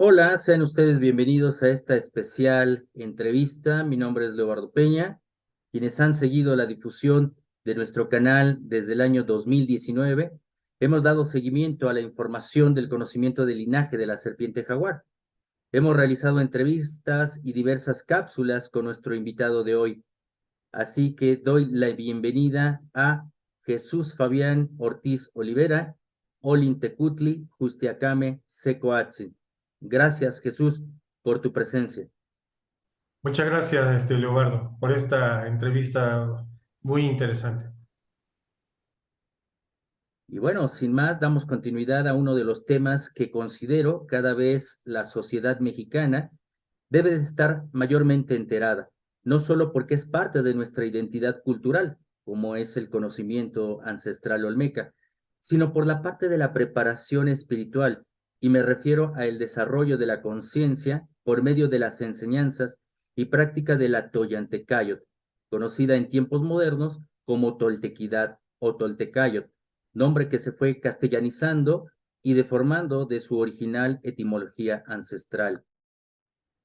Hola, sean ustedes bienvenidos a esta especial entrevista. Mi nombre es Leobardo Peña. Quienes han seguido la difusión de nuestro canal desde el año 2019, hemos dado seguimiento a la información del conocimiento del linaje de la serpiente jaguar. Hemos realizado entrevistas y diversas cápsulas con nuestro invitado de hoy. Así que doy la bienvenida a Jesús Fabián Ortiz Olivera, Olin Tecutli, Justiacame, Secoatzin. Gracias, Jesús, por tu presencia. Muchas gracias, Leobardo, por esta entrevista muy interesante. Y bueno, sin más, damos continuidad a uno de los temas que considero cada vez la sociedad mexicana debe de estar mayormente enterada, no solo porque es parte de nuestra identidad cultural, como es el conocimiento ancestral olmeca, sino por la parte de la preparación espiritual, y me refiero al desarrollo de la conciencia por medio de las enseñanzas y práctica de la Toyantecayot, conocida en tiempos modernos como Toltequidad o Toltecayot, nombre que se fue castellanizando y deformando de su original etimología ancestral.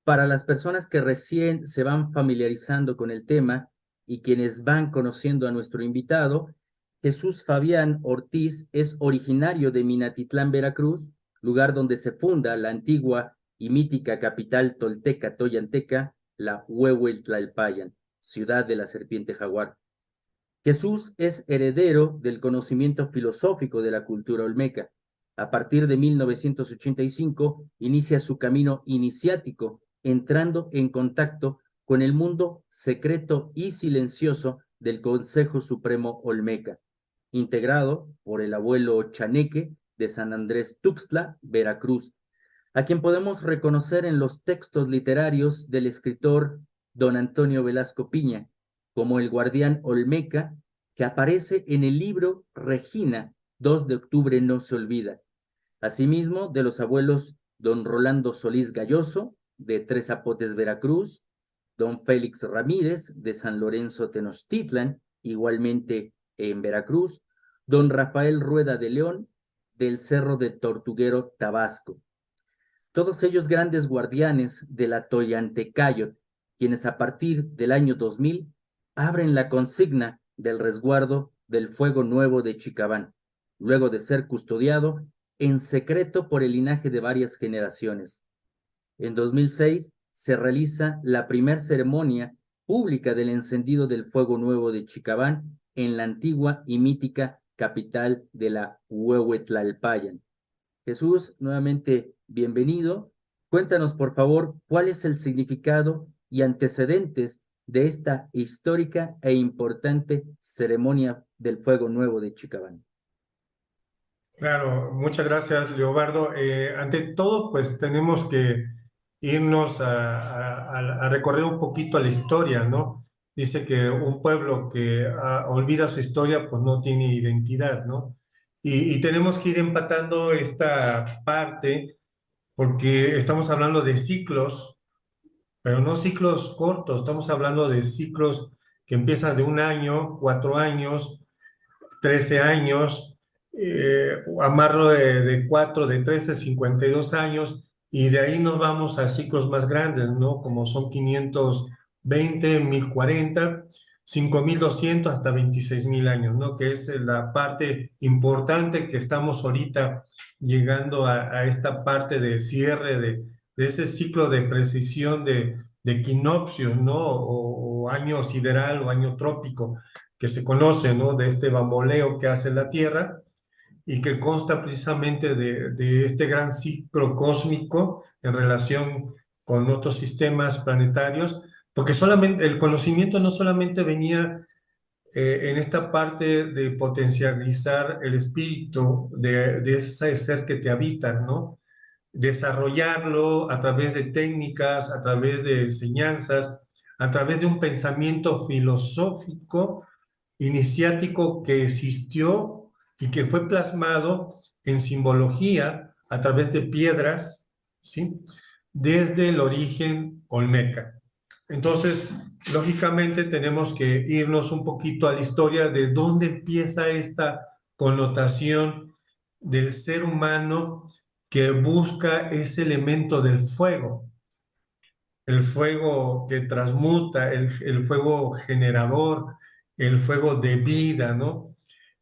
Para las personas que recién se van familiarizando con el tema y quienes van conociendo a nuestro invitado, Jesús Fabián Ortiz es originario de Minatitlán, Veracruz, lugar donde se funda la antigua y mítica capital tolteca toyanteca, la Huehuetlalpayan, ciudad de la serpiente jaguar. Jesús es heredero del conocimiento filosófico de la cultura olmeca. A partir de 1985 inicia su camino iniciático, entrando en contacto con el mundo secreto y silencioso del Consejo Supremo Olmeca, integrado por el abuelo Chaneque de San Andrés Tuxtla, Veracruz, a quien podemos reconocer en los textos literarios del escritor don Antonio Velasco Piña, como el guardián olmeca que aparece en el libro Regina, 2 de octubre no se olvida. Asimismo, de los abuelos don Rolando Solís Galloso, de Tres Zapotes, Veracruz, don Félix Ramírez, de San Lorenzo Tenochtitlan, igualmente en Veracruz, don Rafael Rueda de León, del Cerro de Tortuguero, Tabasco. Todos ellos grandes guardianes de la Toyantecayot, quienes a partir del año 2000 abren la consigna del resguardo del Fuego Nuevo de Chicabán, luego de ser custodiado en secreto por el linaje de varias generaciones. En 2006 se realiza la primera ceremonia pública del encendido del Fuego Nuevo de Chicabán en la antigua y mítica capital de la Huehuetlalpayan. Jesús, nuevamente bienvenido. Cuéntanos, por favor, cuál es el significado y antecedentes de esta histórica e importante ceremonia del Fuego Nuevo de Chicabán. Claro, muchas gracias, Leobardo. Ante todo, pues tenemos que irnos a recorrer un poquito a la historia, ¿no? Dice que un pueblo que olvida su historia, pues no tiene identidad, ¿no? Y tenemos que ir empatando esta parte porque estamos hablando de ciclos, pero no ciclos cortos, estamos hablando de ciclos que empiezan de 1 año, 4 años, 13 años, amarro de 4, de 13, 52 años, y de ahí nos vamos a ciclos más grandes, ¿no? Como son 520, 1040, 5200 hasta 26,000 años, ¿no? Que es la parte importante que estamos ahorita llegando a esta parte de cierre de ese ciclo de precisión de equinoccios, ¿no? O año sideral o año trópico que se conoce, ¿no? De este bamboleo que hace la Tierra y que consta precisamente de este gran ciclo cósmico en relación con otros sistemas planetarios, porque solamente el conocimiento no solamente venía en esta parte de potencializar el espíritu de ese ser que te habita, ¿no? Desarrollarlo a través de técnicas, a través de enseñanzas, a través de un pensamiento filosófico iniciático que existió y que fue plasmado en simbología a través de piedras, ¿sí? Desde el origen olmeca. Entonces, lógicamente tenemos que irnos un poquito a la historia de dónde empieza esta connotación del ser humano que busca ese elemento del fuego, el fuego que transmuta, el fuego generador, el fuego de vida, ¿no?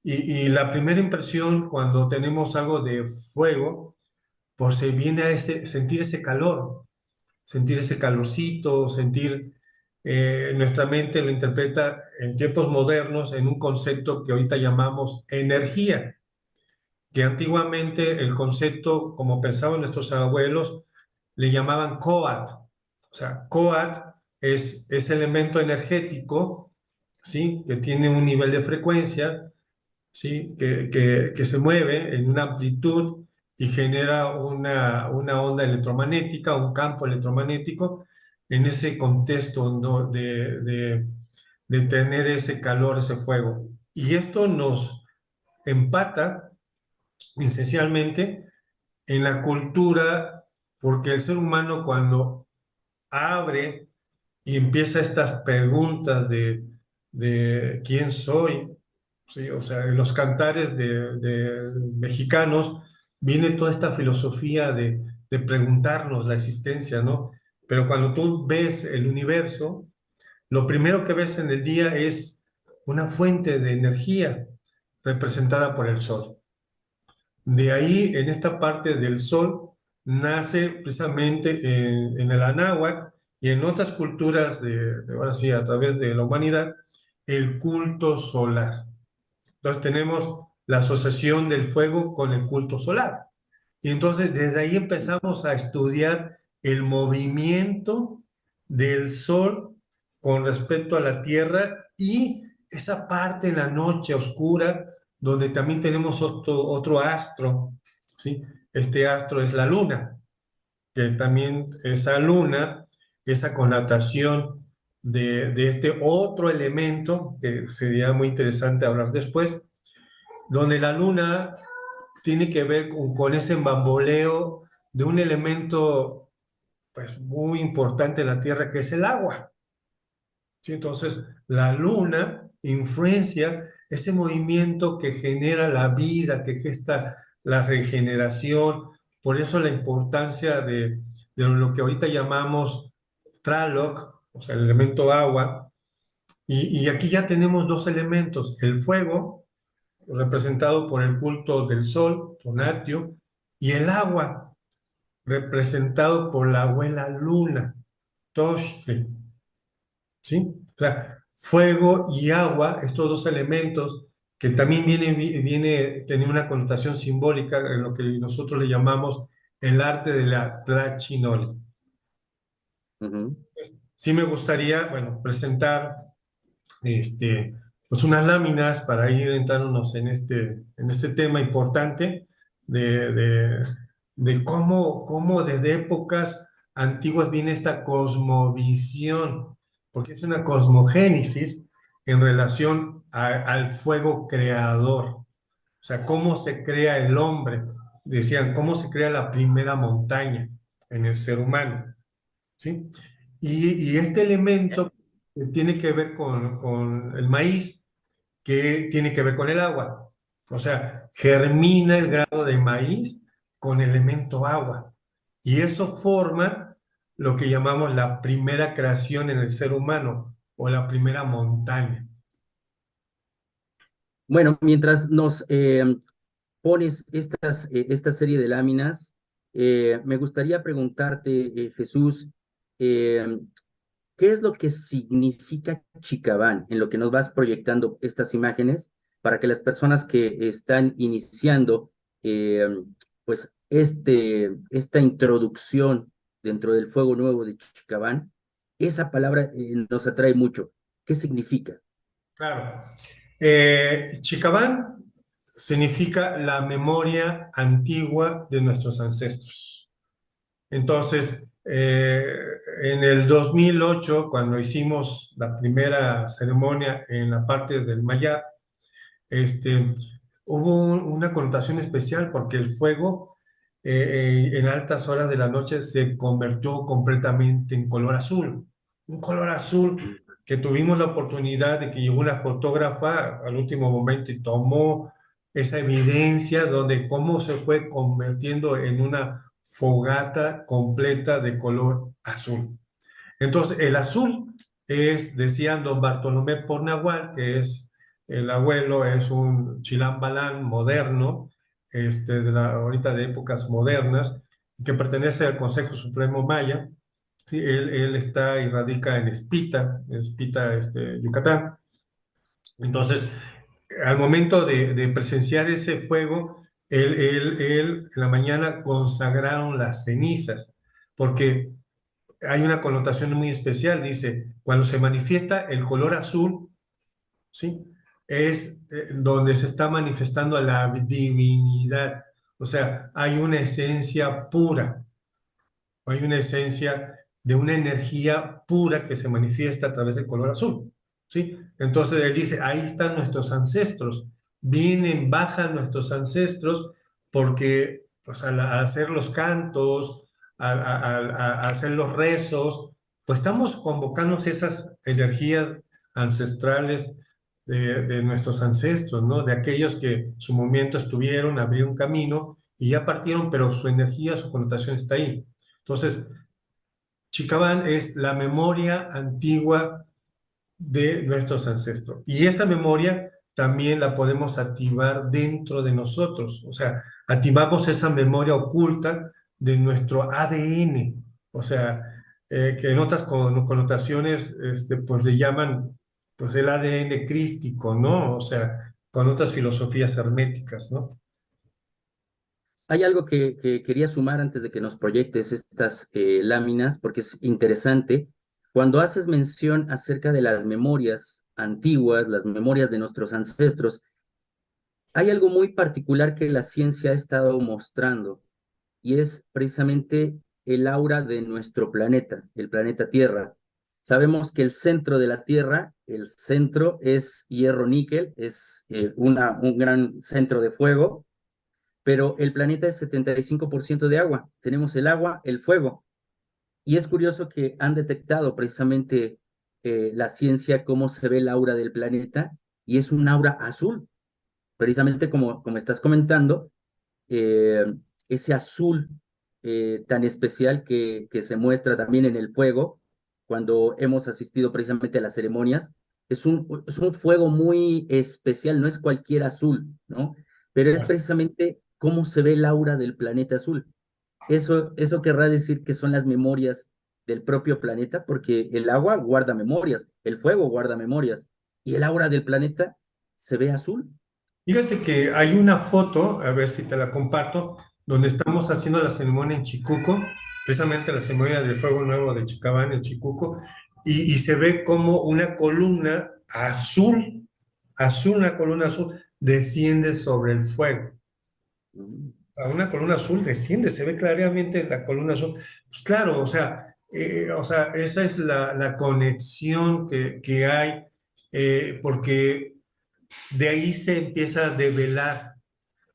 Y la primera impresión cuando tenemos algo de fuego, pues se viene a sentir ese calorcito, nuestra mente lo interpreta en tiempos modernos en un concepto que ahorita llamamos energía, que antiguamente el concepto, como pensaban nuestros abuelos, le llamaban coat. O sea, coat es ese elemento energético, ¿sí? Que tiene un nivel de frecuencia, ¿sí? Que se mueve en una amplitud y genera una onda electromagnética, un campo electromagnético en ese contexto, ¿no? de tener ese calor, ese fuego. Y esto nos empata esencialmente en la cultura, porque el ser humano cuando abre y empieza estas preguntas de quién soy, ¿sí? O sea, en los cantares de mexicanos viene toda esta filosofía de preguntarnos la existencia, ¿no? Pero cuando tú ves el universo, lo primero que ves en el día es una fuente de energía representada por el sol. De ahí, en esta parte del sol, nace precisamente en el Anáhuac y en otras culturas ahora sí, a través de la humanidad, el culto solar. Entonces tenemos la asociación del fuego con el culto solar. Y entonces desde ahí empezamos a estudiar el movimiento del sol con respecto a la Tierra y esa parte en la noche oscura donde también tenemos otro astro, ¿sí? Este astro es la luna, que también esa luna, esa connotación de este otro elemento, que sería muy interesante hablar después, donde la luna tiene que ver con ese bamboleo de un elemento pues, muy importante en la Tierra, que es el agua. ¿Sí? Entonces, la luna influencia ese movimiento que genera la vida, que gesta la regeneración. Por eso la importancia de lo que ahorita llamamos Tlaloc, o sea, el elemento agua. Y aquí ya tenemos dos elementos, el fuego, representado por el culto del sol, Tonatio, y el agua, representado por la abuela luna, Toshri, ¿sí? O sea, fuego y agua, estos dos elementos que también tiene una connotación simbólica en lo que nosotros le llamamos el arte de la tlachinoli. Ujú. Sí me gustaría, bueno, presentar pues unas láminas para ir entrándonos en este tema importante de, de, de cómo desde épocas antiguas viene esta cosmovisión, porque es una cosmogénesis en relación al fuego creador, o sea, cómo se crea el hombre, decían, cómo se crea la primera montaña en el ser humano, ¿sí? Y este elemento que tiene que ver con el maíz, que tiene que ver con el agua. O sea, germina el grado de maíz con elemento agua. Y eso forma lo que llamamos la primera creación en el ser humano o la primera montaña. Bueno, mientras nos pones esta serie de láminas, me gustaría preguntarte, Jesús, eh, ¿qué es lo que significa Chicabán en lo que nos vas proyectando estas imágenes para que las personas que están iniciando eh, pues esta introducción dentro del fuego nuevo de Chicabán, esa palabra nos atrae mucho? ¿Qué significa? Claro. Chicabán significa la memoria antigua de nuestros ancestros. Entonces, en el 2008, cuando hicimos la primera ceremonia en la parte del Mayar, este, hubo una connotación especial porque el fuego en altas horas de la noche se convirtió completamente en color azul. Un color azul que tuvimos la oportunidad de que llegó una fotógrafa al último momento y tomó esa evidencia donde cómo se fue convirtiendo en una fogata completa de color azul. Entonces, el azul es, decían don Bartolomé Pornagual, que es el abuelo, es un chilambalán moderno, ahorita de épocas modernas, que pertenece al Consejo Supremo Maya. Sí, él está y radica en Espita, Yucatán. Entonces, al momento de presenciar ese fuego, él en la mañana consagraron las cenizas, porque hay una connotación muy especial, dice, cuando se manifiesta el color azul, ¿sí? Es donde se está manifestando la divinidad, o sea, hay una esencia pura, hay una esencia de una energía pura que se manifiesta a través del color azul, ¿sí? Entonces él dice, ahí están nuestros ancestros, vienen, bajan nuestros ancestros, porque pues, al hacer los cantos, al hacer los rezos, pues estamos convocando esas energías ancestrales de nuestros ancestros, ¿no? De aquellos que en su momento estuvieron, abrieron camino y ya partieron, pero su energía, su connotación está ahí. Entonces, Chicabán es la memoria antigua de nuestros ancestros. Y esa memoria también la podemos activar dentro de nosotros. O sea, activamos esa memoria oculta de nuestro ADN. O sea, que en otras connotaciones pues le llaman pues el ADN crístico, ¿no? O sea, con otras filosofías herméticas, ¿no? Hay algo que quería sumar antes de que nos proyectes estas láminas, porque es interesante. Cuando haces mención acerca de las memorias antiguas, las memorias de nuestros ancestros, hay algo muy particular que la ciencia ha estado mostrando, y es precisamente el aura de nuestro planeta, el planeta Tierra. Sabemos que el centro de la Tierra, el centro es hierro-níquel, es un gran centro de fuego, pero el planeta es 75% de agua. Tenemos el agua, el fuego. Y es curioso que han detectado precisamente la ciencia cómo se ve el aura del planeta, y es un aura azul, precisamente como estás comentando, eh, ese azul tan especial que se muestra también en el fuego, cuando hemos asistido precisamente a las ceremonias. Es un fuego muy especial, no es cualquier azul, ¿no? Pero es precisamente cómo se ve el aura del planeta azul. Eso querrá decir que son las memorias del propio planeta, porque el agua guarda memorias, el fuego guarda memorias, y el aura del planeta se ve azul. Fíjate que hay una foto, a ver si te la comparto, donde estamos haciendo la ceremonia en Chicuco, precisamente la ceremonia del Fuego Nuevo de Chicabán en Chicuco, y se ve como una columna azul, una columna azul, desciende sobre el fuego. Mm. A una columna azul desciende, se ve claramente la columna azul. Pues claro, o sea esa es la conexión que hay, porque de ahí se empieza a develar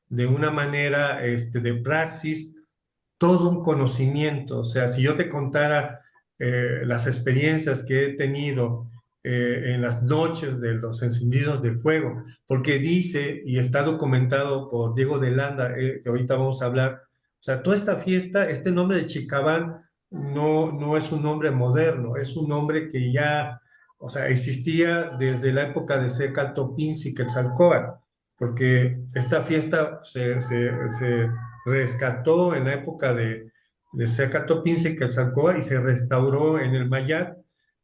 de una manera de praxis todo un conocimiento. O sea, si yo te contara las experiencias que he tenido en las noches de los encendidos de fuego, porque dice, y está documentado por Diego de Landa, que ahorita vamos a hablar, o sea, toda esta fiesta, este nombre de Chicabán no es un nombre moderno, es un nombre que ya, o sea, existía desde la época de Secaltopinzi, Quetzalcóatl, porque esta fiesta se rescató en la época de Secatopince, Quetzalcóatl, y se restauró en el Mayat,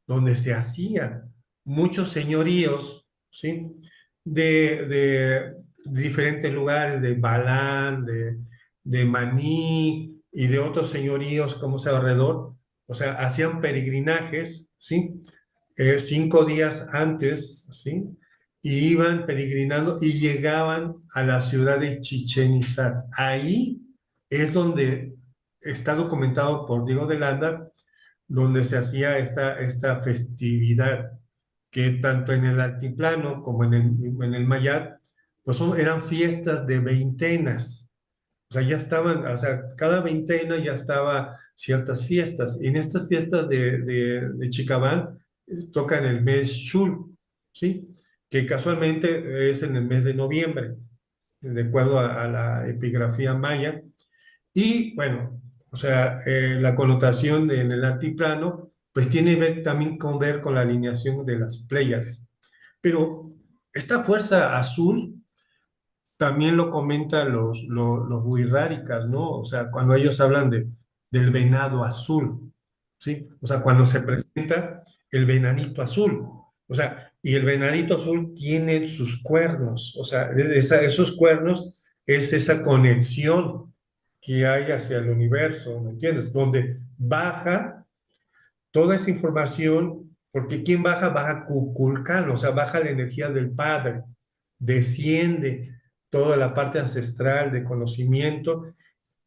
donde se hacían muchos señoríos, ¿sí? De diferentes lugares, de Balán, de Maní y de otros señoríos como sea alrededor. O sea, hacían peregrinajes, ¿sí? 5 días antes, ¿sí? Y iban peregrinando y llegaban a la ciudad de Chichén Itzá. Ahí es donde está documentado por Diego de Landa, donde se hacía esta festividad, que tanto en el altiplano como en el Mayat, pues eran fiestas de veintenas. O sea, ya estaban, o sea, cada veintena ya estaba ciertas fiestas. Y en estas fiestas de Chicabán tocan el mes Shul, ¿sí? Que casualmente es en el mes de noviembre. de acuerdo a la epigrafía maya. Y bueno, o sea, la connotación en el altiplano, pues tiene también que ver con la alineación de las Pléyades. Pero esta fuerza azul también lo comentan los wixárikas, ¿no? O sea, cuando ellos hablan del venado azul, ¿sí? O sea, cuando se presenta el venadito azul, o sea, y el venadito azul tiene sus cuernos, o sea, esos cuernos es esa conexión que hay hacia el universo, ¿me entiendes? Donde baja toda esa información, porque ¿quién baja? Baja Kukulcán, o sea, baja la energía del Padre, desciende toda la parte ancestral de conocimiento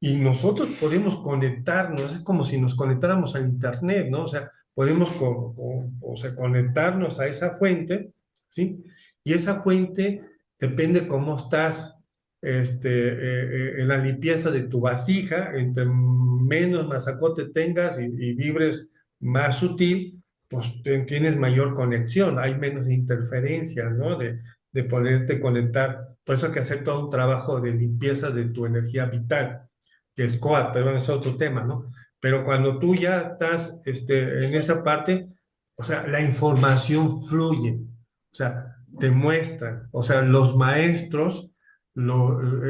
y nosotros podemos conectarnos, es como si nos conectáramos al Internet, ¿no? O sea, podemos o sea, conectarnos a esa fuente, ¿sí? Y esa fuente depende cómo estás en la limpieza de tu vasija, entre menos masacote tengas y vibres más sutil, pues tienes mayor conexión, hay menos interferencias, ¿no? De poderte conectar. Por eso hay que hacer todo un trabajo de limpieza de tu energía vital, que es COAT, pero es otro tema, ¿no? Pero cuando tú ya estás en esa parte, o sea, la información fluye, o sea, te muestran, o sea, los maestros,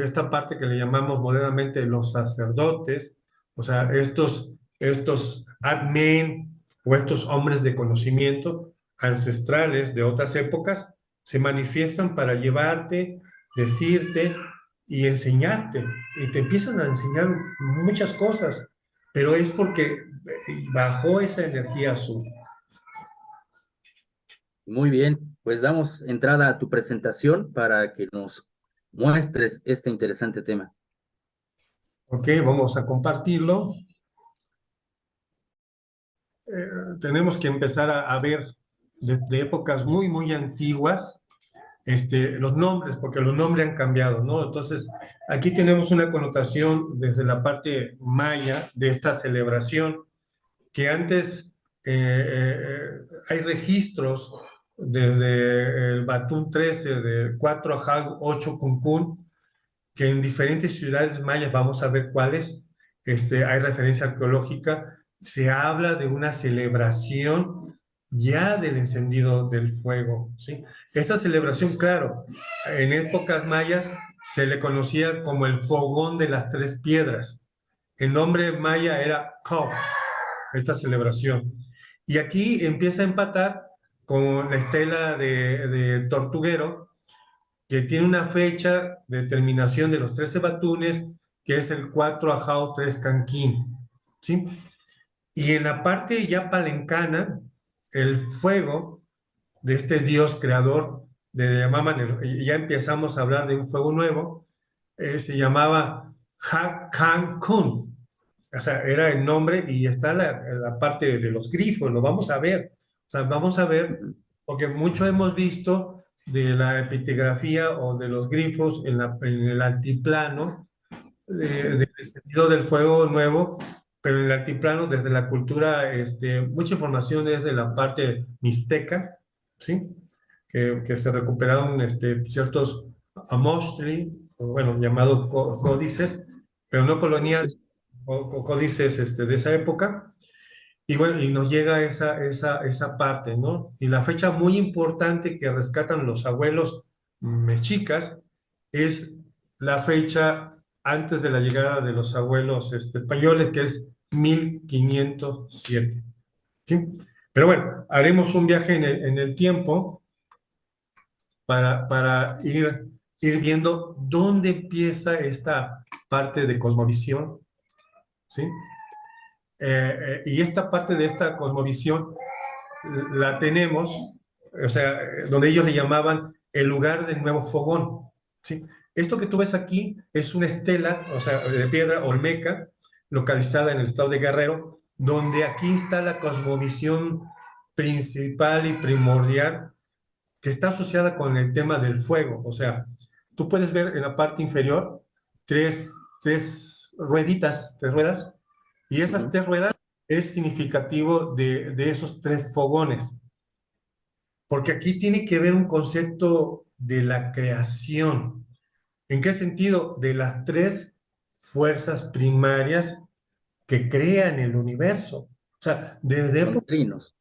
esta parte que le llamamos modernamente los sacerdotes, o sea, estos admin o estos hombres de conocimiento ancestrales de otras épocas, se manifiestan para llevarte, decirte y enseñarte. Y te empiezan a enseñar muchas cosas, pero es porque bajó esa energía azul. Muy bien, pues damos entrada a tu presentación para que nos muestres este interesante tema. Ok, vamos a compartirlo. Tenemos que empezar a ver de épocas muy, muy antiguas los nombres, porque los nombres han cambiado, ¿no? Entonces, aquí tenemos una connotación desde la parte maya de esta celebración, que antes hay registros desde el Batún 13, del 4 Ajag 8 Cuncún, que en diferentes ciudades mayas, vamos a ver cuáles, hay referencia arqueológica, se habla de una celebración ya del encendido del fuego, ¿sí? Esta celebración, claro, en épocas mayas se le conocía como el fogón de las tres piedras. El nombre maya era Ko, esta celebración. Y aquí empieza a empatar con la estela de Tortuguero, que tiene una fecha de terminación de los 13 batunes, que es el 4 Ajao 3 Canquín, ¿sí? Y en la parte ya palencana, el fuego de este dios creador, ya empezamos a hablar de un fuego nuevo, se llamaba Ha Kan Kun. O sea, era el nombre y está la parte de los grifos, lo vamos a ver. O sea, vamos a ver, porque mucho hemos visto de la epitagrafía o de los grifos en el altiplano, del sentido del fuego nuevo, pero en el altiplano, desde la cultura, mucha información es de la parte mixteca, ¿sí? Que se recuperaron ciertos amostri, o bueno, llamados códices, pero no coloniales, o códices de esa época, y bueno, y nos llega esa parte, ¿no? Y la fecha muy importante que rescatan los abuelos mexicas es la fecha antes de la llegada de los abuelos españoles, que es 1507, ¿sí? Pero bueno, haremos un viaje en el tiempo para ir viendo dónde empieza esta parte de cosmovisión, ¿sí? Y esta parte de esta cosmovisión la tenemos, o sea, donde ellos le llamaban el lugar del nuevo fogón, ¿sí? Esto que tú ves aquí es una estela, o sea, de piedra olmeca, localizada en el estado de Guerrero, donde aquí está la cosmovisión principal y primordial que está asociada con el tema del fuego. O sea, tú puedes ver en la parte inferior tres rueditas, tres ruedas, y esas tres ruedas es significativo de esos tres fogones, porque aquí tiene que ver un concepto de la creación. ¿En qué sentido? De las tres fuerzas primarias que crean el universo. O sea, desde Son trinos.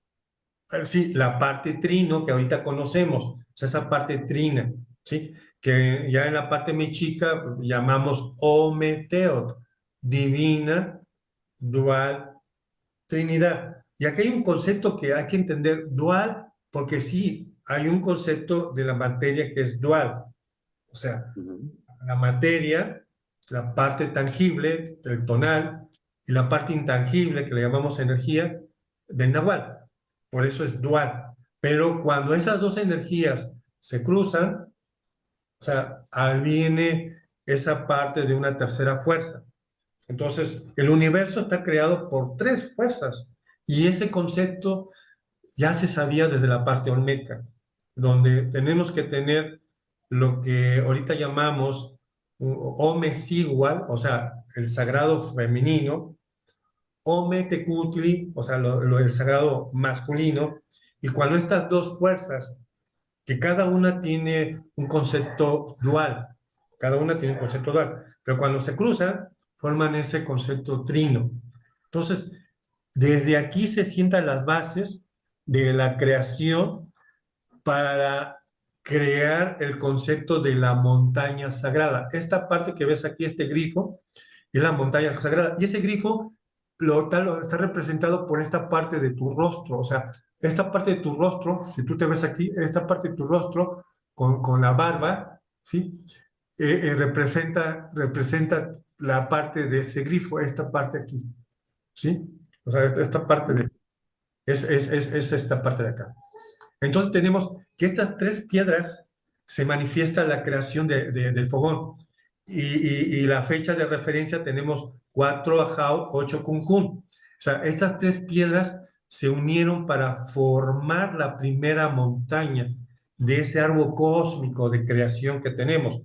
sí, la parte trino que ahorita conocemos, o sea, esa parte trina, ¿sí? Que ya en la parte mexica llamamos Ometeot, divina, dual, Trinidad. Y aquí hay un concepto que hay que entender, dual, porque sí, hay un concepto de la materia que es dual. O sea, Ujú. la materia, la parte tangible, el tonal, y la parte intangible, que le llamamos energía, del nahual. Por eso es dual. Pero cuando esas dos energías se cruzan, o sea, ahí viene esa parte de una tercera fuerza. Entonces, el universo está creado por tres fuerzas y ese concepto ya se sabía desde la parte olmeca, donde tenemos que tener lo que ahorita llamamos Ome Sigual, o sea, el sagrado femenino, Ome Tecutli, o sea, el sagrado masculino, y cuando estas dos fuerzas, que cada una tiene un concepto dual, cada una tiene un concepto dual, pero cuando se cruzan, forman ese concepto trino. Entonces, desde aquí se sientan las bases de la creación para crear el concepto de la montaña sagrada. Esta parte que ves aquí, este grifo, es la montaña sagrada. Y ese grifo está representado por esta parte de tu rostro. O sea, esta parte de tu rostro, si tú te ves aquí, esta parte de tu rostro con la barba, ¿sí? Representa la parte de ese grifo, esta parte aquí, ¿sí? O sea, esta parte Ujú. es esta parte de acá. Entonces tenemos que estas tres piedras se manifiesta la creación del fogón. Y la fecha de referencia tenemos 4 Ajao, 8 Cuncún. O sea, estas tres piedras se unieron para formar la primera montaña de ese árbol cósmico de creación que tenemos.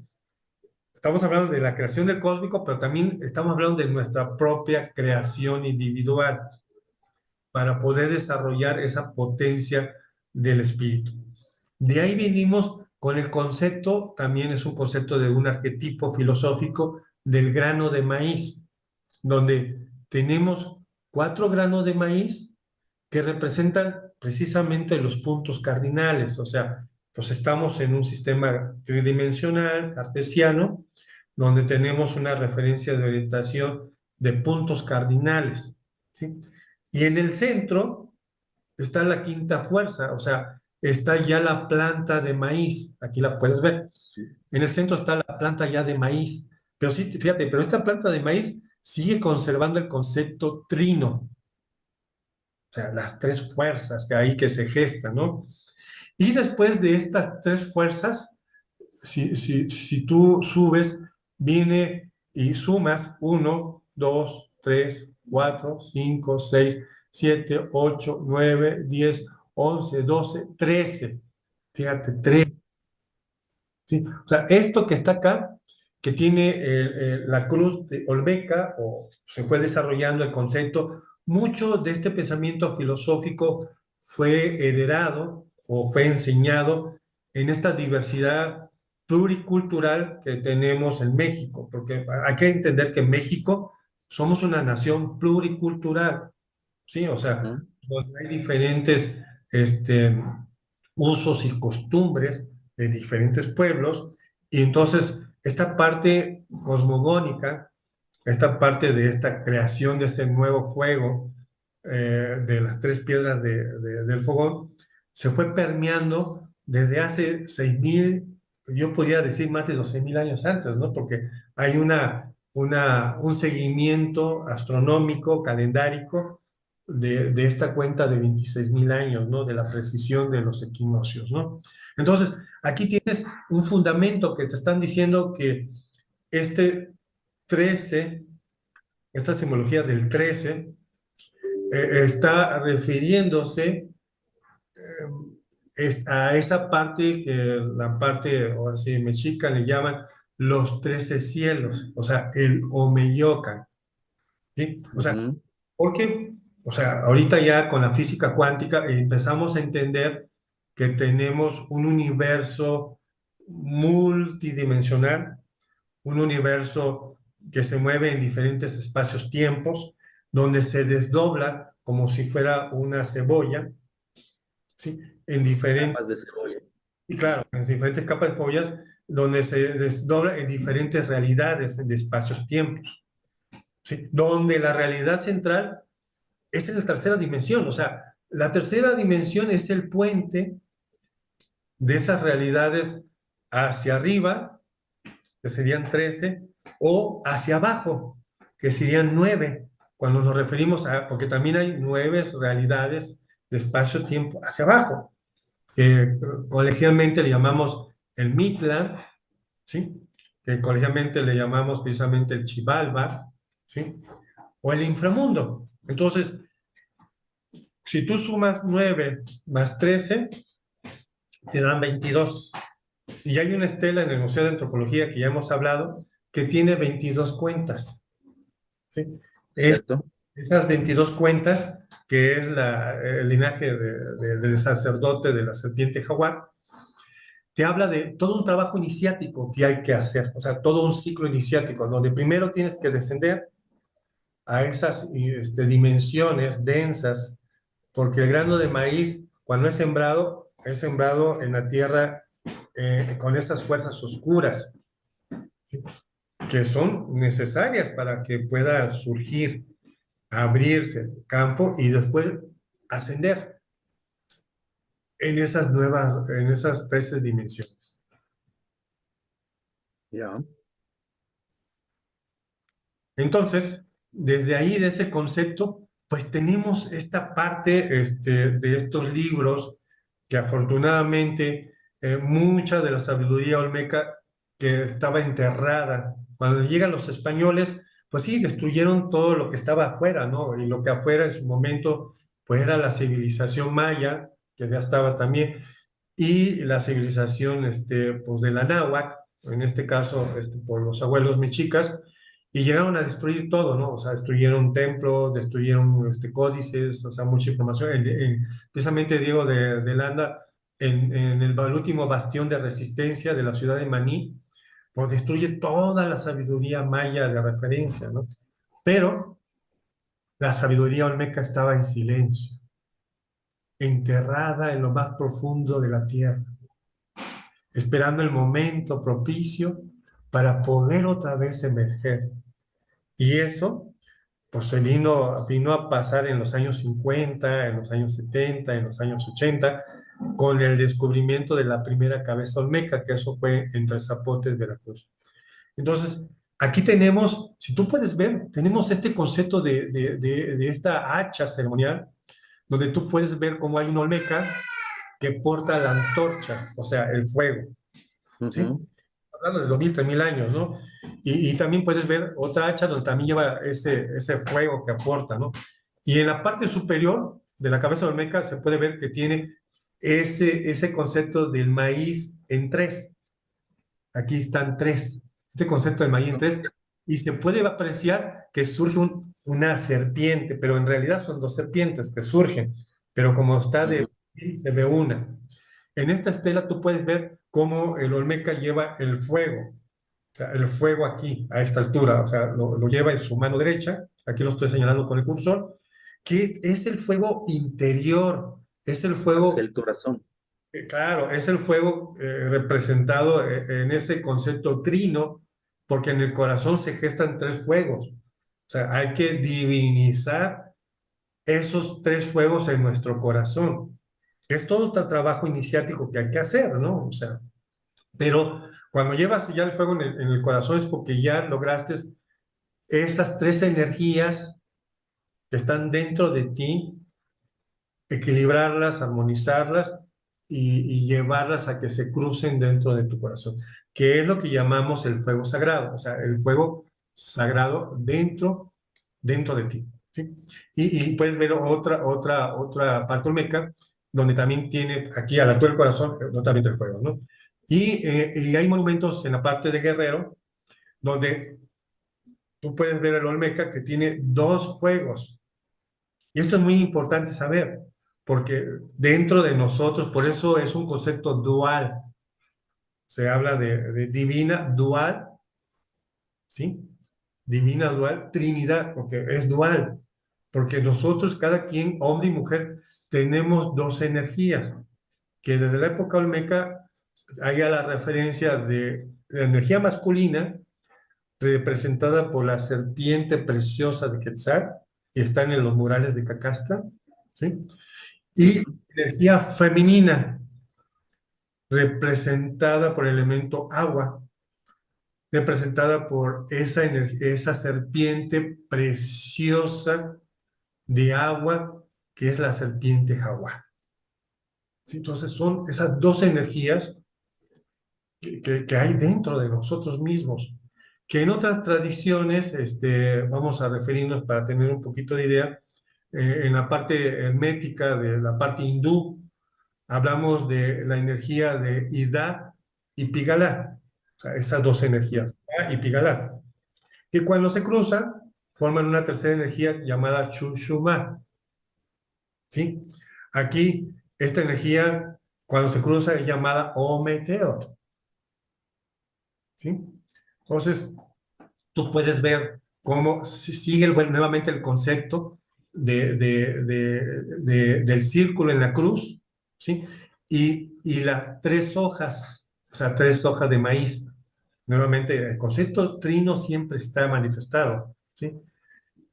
Estamos hablando de la creación del cósmico, pero también estamos hablando de nuestra propia creación individual para poder desarrollar esa potencia del espíritu. De ahí venimos con el concepto, también es un concepto de un arquetipo filosófico del grano de maíz, donde tenemos 4 granos de maíz que representan precisamente los puntos cardinales, o sea, pues estamos en un sistema tridimensional, cartesiano, donde tenemos una referencia de orientación de puntos cardinales, ¿sí? Y en el centro está la quinta fuerza, o sea, está ya la planta de maíz, aquí la puedes ver. En el centro está la planta ya de maíz, pero sí, fíjate, pero esta planta de maíz sigue conservando el concepto trino, o sea, las tres fuerzas que hay que se gestan, ¿no? Y después de estas tres fuerzas, si tú subes, viene y sumas 1, 2, 3, 4, 5, 6, 7, 8, 9, 10, 11, 12, 13. Fíjate, 13. ¿Sí? O sea, esto que está acá, que tiene la cruz de Olmeca, o se fue desarrollando el concepto, mucho de este pensamiento filosófico fue heredado o fue enseñado en esta diversidad pluricultural que tenemos en México, porque hay que entender que en México somos una nación pluricultural, ¿sí? O sea, Ujú. donde hay diferentes usos y costumbres de diferentes pueblos, y entonces esta parte cosmogónica, esta parte de esta creación de ese nuevo fuego, de las tres piedras del fogón, se fue permeando desde hace 6.000, yo podría decir más de 12.000 años antes, ¿no? Porque hay un seguimiento astronómico, calendárico, de esta cuenta de 26.000 años, ¿no? De la precisión de los equinoccios, ¿no? Entonces, aquí tienes un fundamento que te están diciendo que este 13, esta simbología del 13, está refiriéndose a esa parte que la parte, o así mexica le llaman los 13 cielos, o sea, el Omeyocan, ¿sí? O sea, Ujú. porque, o sea, ahorita ya con la física cuántica empezamos a entender que tenemos un universo multidimensional, un universo que se mueve en diferentes espacios-tiempos, donde se desdobla como si fuera una cebolla, ¿sí? En diferentes, Capas de cebolla. y claro, en diferentes capas de cebollas, donde se desdobla en diferentes realidades de espacios-tiempos, ¿sí? Donde la realidad central es en la tercera dimensión, o sea, la tercera dimensión es el puente de esas realidades hacia arriba, que serían 13, o hacia abajo, que serían 9, cuando nos referimos a, porque también hay 9 realidades de espacio-tiempo hacia abajo, que colegialmente le llamamos el Mictlán, ¿sí? Que colegialmente le llamamos precisamente el Xibalba, ¿sí? O el inframundo. Entonces, si tú sumas 9 más 13, te dan 22. Y hay una estela en el Museo de Antropología que ya hemos hablado, que tiene 22 cuentas, ¿sí? ¿Cierto? Esas 22 cuentas, que es el linaje del sacerdote de la serpiente jaguar, te habla de todo un trabajo iniciático que hay que hacer, o sea, todo un ciclo iniciático, donde primero tienes que descender a esas dimensiones densas, porque el grano de maíz, cuando es sembrado en la tierra con esas fuerzas oscuras, que son necesarias para que pueda surgir, abrirse el campo y después ascender en esas 13 dimensiones. Ya. Entonces, desde ahí, de ese concepto, pues tenemos esta parte de estos libros que afortunadamente mucha de la sabiduría olmeca que estaba enterrada. Cuando llegan los españoles, pues sí, destruyeron todo lo que estaba afuera, ¿no? Y lo que afuera en su momento, pues era la civilización maya, que ya estaba también, y la civilización pues de la náhuatl, en este caso por los abuelos mexicas, y llegaron a destruir todo, ¿no? O sea, destruyeron templos, destruyeron códices, o sea, mucha información. Precisamente Diego de Landa, en el último bastión de resistencia de la ciudad de Maní, pues destruye toda la sabiduría maya de referencia, ¿no? Pero la sabiduría olmeca estaba en silencio, enterrada en lo más profundo de la tierra, esperando el momento propicio para poder otra vez emerger. Y eso, pues se vino a pasar en los años 50, en los años 70, en los años 80, con el descubrimiento de la primera cabeza olmeca, que eso fue entre Zapotes, Veracruz. Entonces, aquí tenemos, si tú puedes ver, tenemos este concepto de esta hacha ceremonial, donde tú puedes ver cómo hay un olmeca que porta la antorcha, o sea, el fuego, ¿sí? Ujú. Hablando de 2000, 3000 años, ¿no? Y también puedes ver otra hacha donde también lleva ese fuego que aporta, ¿no? Y en la parte superior de la cabeza de Olmeca se puede ver que tiene ese concepto del maíz en tres. Aquí están tres. Este concepto del maíz en tres. Y se puede apreciar que surge una serpiente, pero en realidad son dos serpientes que surgen. Pero como está Ujú. se ve una. En esta estela tú puedes ver cómo el Olmeca lleva el fuego, o sea, el fuego aquí, a esta altura, o sea, lo lleva en su mano derecha, aquí lo estoy señalando con el cursor, que es el fuego interior, es el Hacia fuego, el corazón. claro, es el fuego representado en ese concepto trino, porque en el corazón se gestan tres fuegos, o sea, hay que divinizar esos tres fuegos en nuestro corazón. Es todo un trabajo iniciático que hay que hacer, ¿no? O sea, pero cuando llevas ya el fuego en el corazón es porque ya lograste esas tres energías que están dentro de ti, equilibrarlas, armonizarlas y llevarlas a que se crucen dentro de tu corazón, que es lo que llamamos el fuego sagrado, o sea, el fuego sagrado dentro de ti, ¿sí? Y puedes ver otra parte olmeca, donde también tiene aquí a la altura del corazón, totalmente el fuego, ¿no? Y hay monumentos en la parte de Guerrero, donde tú puedes ver el Olmeca que tiene dos fuegos. Y esto es muy importante saber, porque dentro de nosotros, por eso es un concepto dual. Se habla de divina dual, ¿sí? Divina dual, Trinidad, porque es dual, porque nosotros, cada quien, hombre y mujer, tenemos dos energías, que desde la época olmeca haya la referencia de la energía masculina, representada por la serpiente preciosa de Quetzal, que están en los murales de Cacastra, ¿sí? Y Ujú. energía femenina, representada por el elemento agua, representada por esa serpiente preciosa de agua, que es la serpiente jaguar. ¿Sí? Entonces son esas dos energías que hay dentro de nosotros mismos, que en otras tradiciones, vamos a referirnos para tener un poquito de idea, en la parte hermética de la parte hindú, hablamos de la energía de Ida y Pigala, o sea, esas dos energías, Ida y Pigala, que cuando se cruzan forman una tercera energía llamada Chushuma, ¿sí? Aquí, esta energía, cuando se cruza, es llamada Ometeot, ¿sí? Entonces, tú puedes ver cómo sigue nuevamente el concepto del círculo en la cruz, ¿sí? Y las tres hojas, o sea, tres hojas de maíz. Nuevamente, el concepto trino siempre está manifestado, ¿sí?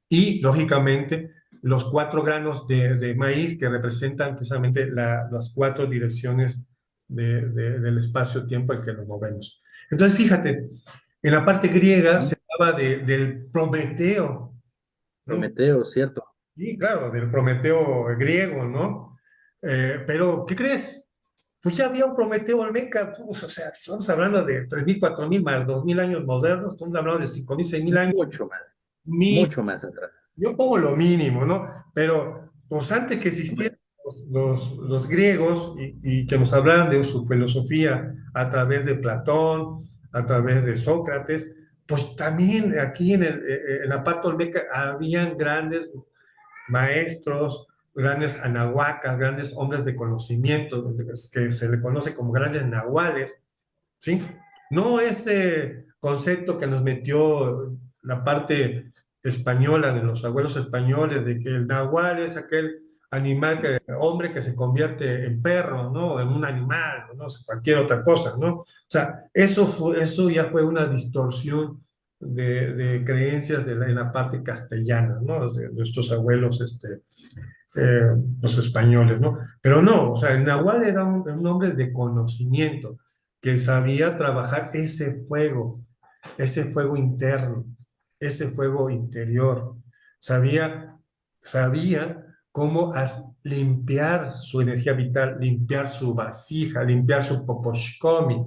Y, lógicamente, los cuatro granos de maíz que representan precisamente las cuatro direcciones del espacio-tiempo en que nos movemos. Entonces, fíjate, en la parte griega Ujú. se hablaba del Prometeo, ¿no? Prometeo, ¿cierto? Sí, claro, del Prometeo griego, ¿no? Pero, ¿qué crees? Pues ya había un Prometeo olmeca, pues, o sea, estamos hablando de 3.000, 4.000 más 2.000 años modernos, estamos hablando de 5.000, 6.000 años. Mucho más atrás. Yo pongo lo mínimo, ¿no? Pero, pues antes que Hombre, existieran los griegos y que nos hablaran de su filosofía a través de Platón, a través de Sócrates, pues también aquí en la parte olmeca habían grandes maestros, grandes anahuacas, grandes hombres de conocimiento, que se le conoce como grandes nahuales, ¿sí? No ese concepto que nos metió la parte española de los abuelos españoles, de que el nahual es aquel animal, hombre que se convierte en perro, ¿no? O en un animal, ¿no? O sea, cualquier otra cosa, ¿no? O sea, eso ya fue una distorsión de creencias en la parte castellana, ¿no? De nuestros abuelos, los españoles, ¿no? Pero no, o sea, el nahual era un hombre de conocimiento, que sabía trabajar ese fuego interno, ese fuego interior. Sabía cómo limpiar su energía vital, limpiar su vasija, limpiar su poposhkomi,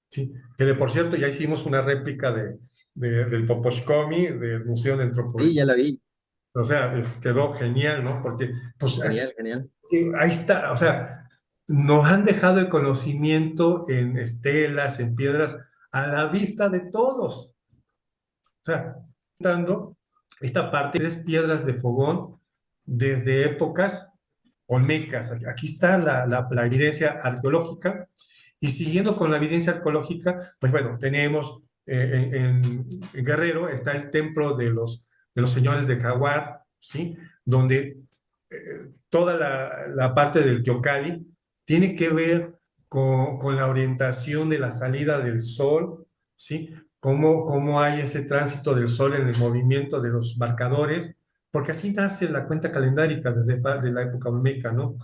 ¿sí? Que de por cierto ya hicimos una réplica del poposhkomi del Museo de Sí, Antropología. ya la vi. O sea, quedó genial, ¿no? Porque pues Genial, genial. ahí está, o sea, nos han dejado el conocimiento en estelas, en piedras, a la vista de todos. O sea, dando esta parte de tres piedras de fogón desde épocas olmecas. Aquí está la evidencia arqueológica. Y siguiendo con la evidencia arqueológica, pues bueno, tenemos en Guerrero está el templo de los señores de Jaguar, ¿sí? Donde toda la parte del Teocalli tiene que ver con la orientación de la salida del sol, ¿sí? Cómo hay ese tránsito del sol en el movimiento de los marcadores, porque así nace la cuenta calendárica desde de la época olmeca, ¿no?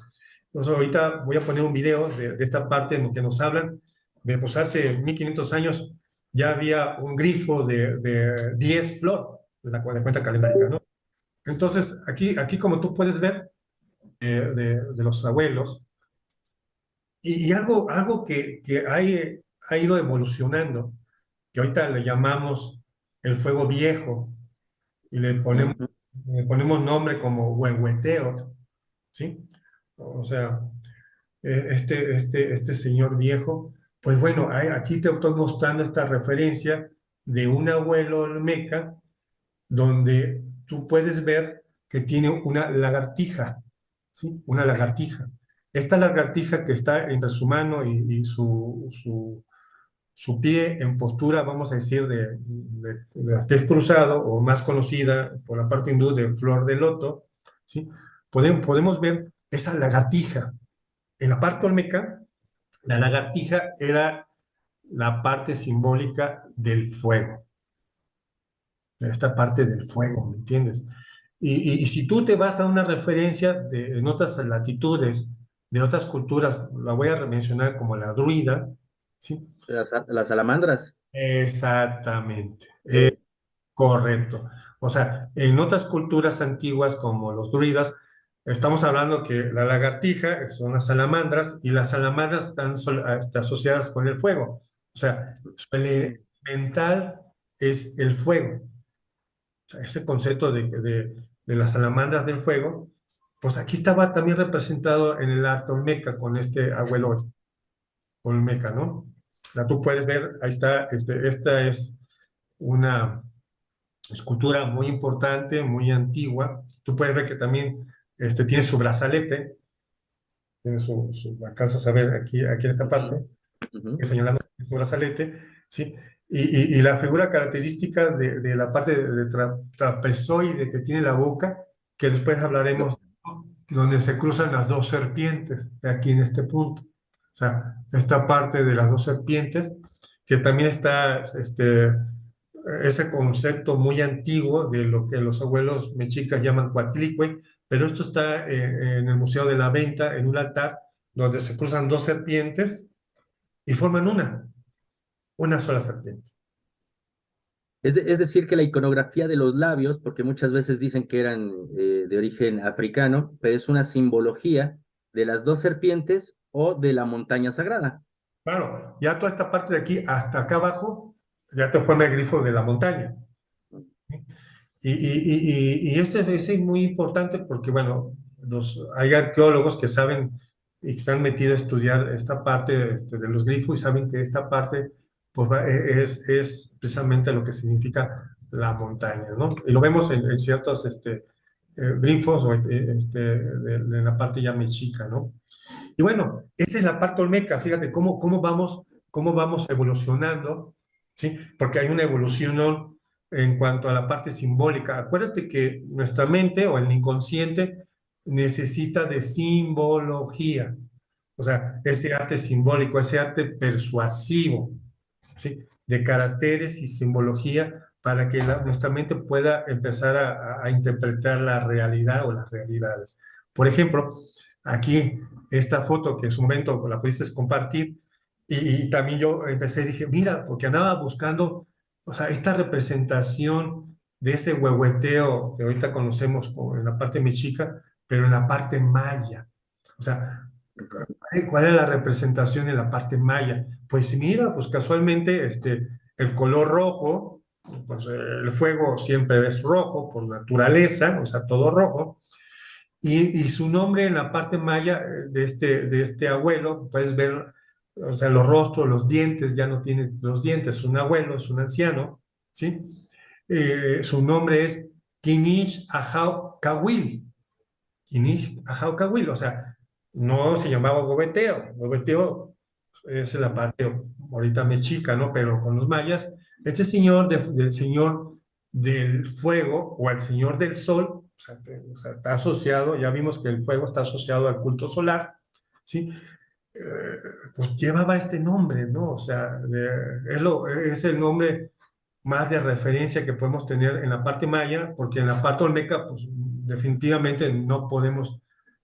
Entonces, ahorita voy a poner un video de esta parte en que nos hablan de, pues hace 1500 años ya había un grifo de 10 flor de cuenta calendárica, ¿no? Entonces, aquí como tú puedes ver, de los abuelos, y algo que ha ido evolucionando, que ahorita le llamamos el fuego viejo, y Ujú. le ponemos nombre como huehueteo, ¿sí? O sea, este señor viejo, pues bueno, aquí te estoy mostrando esta referencia de un abuelo olmeca, donde tú puedes ver que tiene una lagartija, ¿sí? Una lagartija. Esta lagartija que está entre su mano y su pie en postura, vamos a decir, de pie cruzado, o más conocida por la parte hindú de flor de loto, ¿sí? Podemos ver esa lagartija. En la parte olmeca, la lagartija era la parte simbólica del fuego, esta parte del fuego, ¿me entiendes? Y si tú te vas a una referencia en otras latitudes, de otras culturas, la voy a mencionar como la druida, ¿sí? Las salamandras. Exactamente, eh, correcto. O sea, en otras culturas antiguas como los druidas, estamos hablando que la lagartija son las salamandras y las salamandras están asociadas con el fuego. O sea, su elemental es el fuego. O sea, ese concepto de las salamandras del fuego, pues aquí estaba también representado en el arte olmeca con este abuelo olmeca, ¿no? O sea, tú puedes ver, ahí está, esta es una escultura muy importante, muy antigua. Tú puedes ver que también tiene su brazalete, tiene alcanzas a ver aquí en esta parte, Ujú. señalando su brazalete, ¿sí? Y la figura característica de la parte trapezoide que tiene la boca, que después hablaremos, donde se cruzan las dos serpientes, aquí en este punto. O sea, esta parte de las dos serpientes, que también está ese concepto muy antiguo de lo que los abuelos mexicas llaman cuatlicue, pero esto está en el Museo de la Venta, en un altar, donde se cruzan dos serpientes y forman una sola serpiente. Es decir, que la iconografía de los labios, porque muchas veces dicen que eran de origen africano, pero es una simbología de las dos serpientes o de la montaña sagrada. Claro, ya toda esta parte de aquí hasta acá abajo, ya te forma el grifo de la montaña. Y este es muy importante porque, bueno, hay arqueólogos que saben y que están metidos a estudiar esta parte de los grifos y saben que esta parte pues, es precisamente lo que significa la montaña, ¿no? Y lo vemos en ciertos grifos o, de la parte ya mexica, ¿no? Y bueno, esa es la parte olmeca, fíjate cómo vamos evolucionando, ¿sí? Porque hay una evolución en cuanto a la parte simbólica. Acuérdate que nuestra mente o el inconsciente necesita de simbología, o sea, ese arte simbólico, ese arte persuasivo, ¿sí? De caracteres y simbología para que nuestra mente pueda empezar a interpretar la realidad o las realidades. Por ejemplo, aquí esta foto que en su momento la pudiste compartir y también yo empecé y dije, mira, porque andaba buscando, o sea, esta representación de ese huehueteo que ahorita conocemos en la parte mexica, pero en la parte maya. O sea, ¿cuál es la representación en la parte maya? Pues mira, pues casualmente el color rojo, pues el fuego siempre es rojo por naturaleza, o sea, todo rojo. Y su nombre en la parte maya de este abuelo, puedes ver, o sea, los rostros, los dientes, ya no tiene los dientes, es un abuelo, es un anciano, ¿sí? Su nombre es Kinish Ajau Kawil. Kinish Ajau Kawil, o sea, no se llamaba Gobeteo. Gobeteo es la parte ahorita mexica, ¿no? Pero con los mayas, este señor del señor del fuego o el señor del sol, o sea, está asociado, ya vimos que el fuego está asociado al culto solar, ¿sí? Pues llevaba este nombre, ¿no? O sea, es el nombre más de referencia que podemos tener en la parte maya, porque en la parte olmeca, pues definitivamente no podemos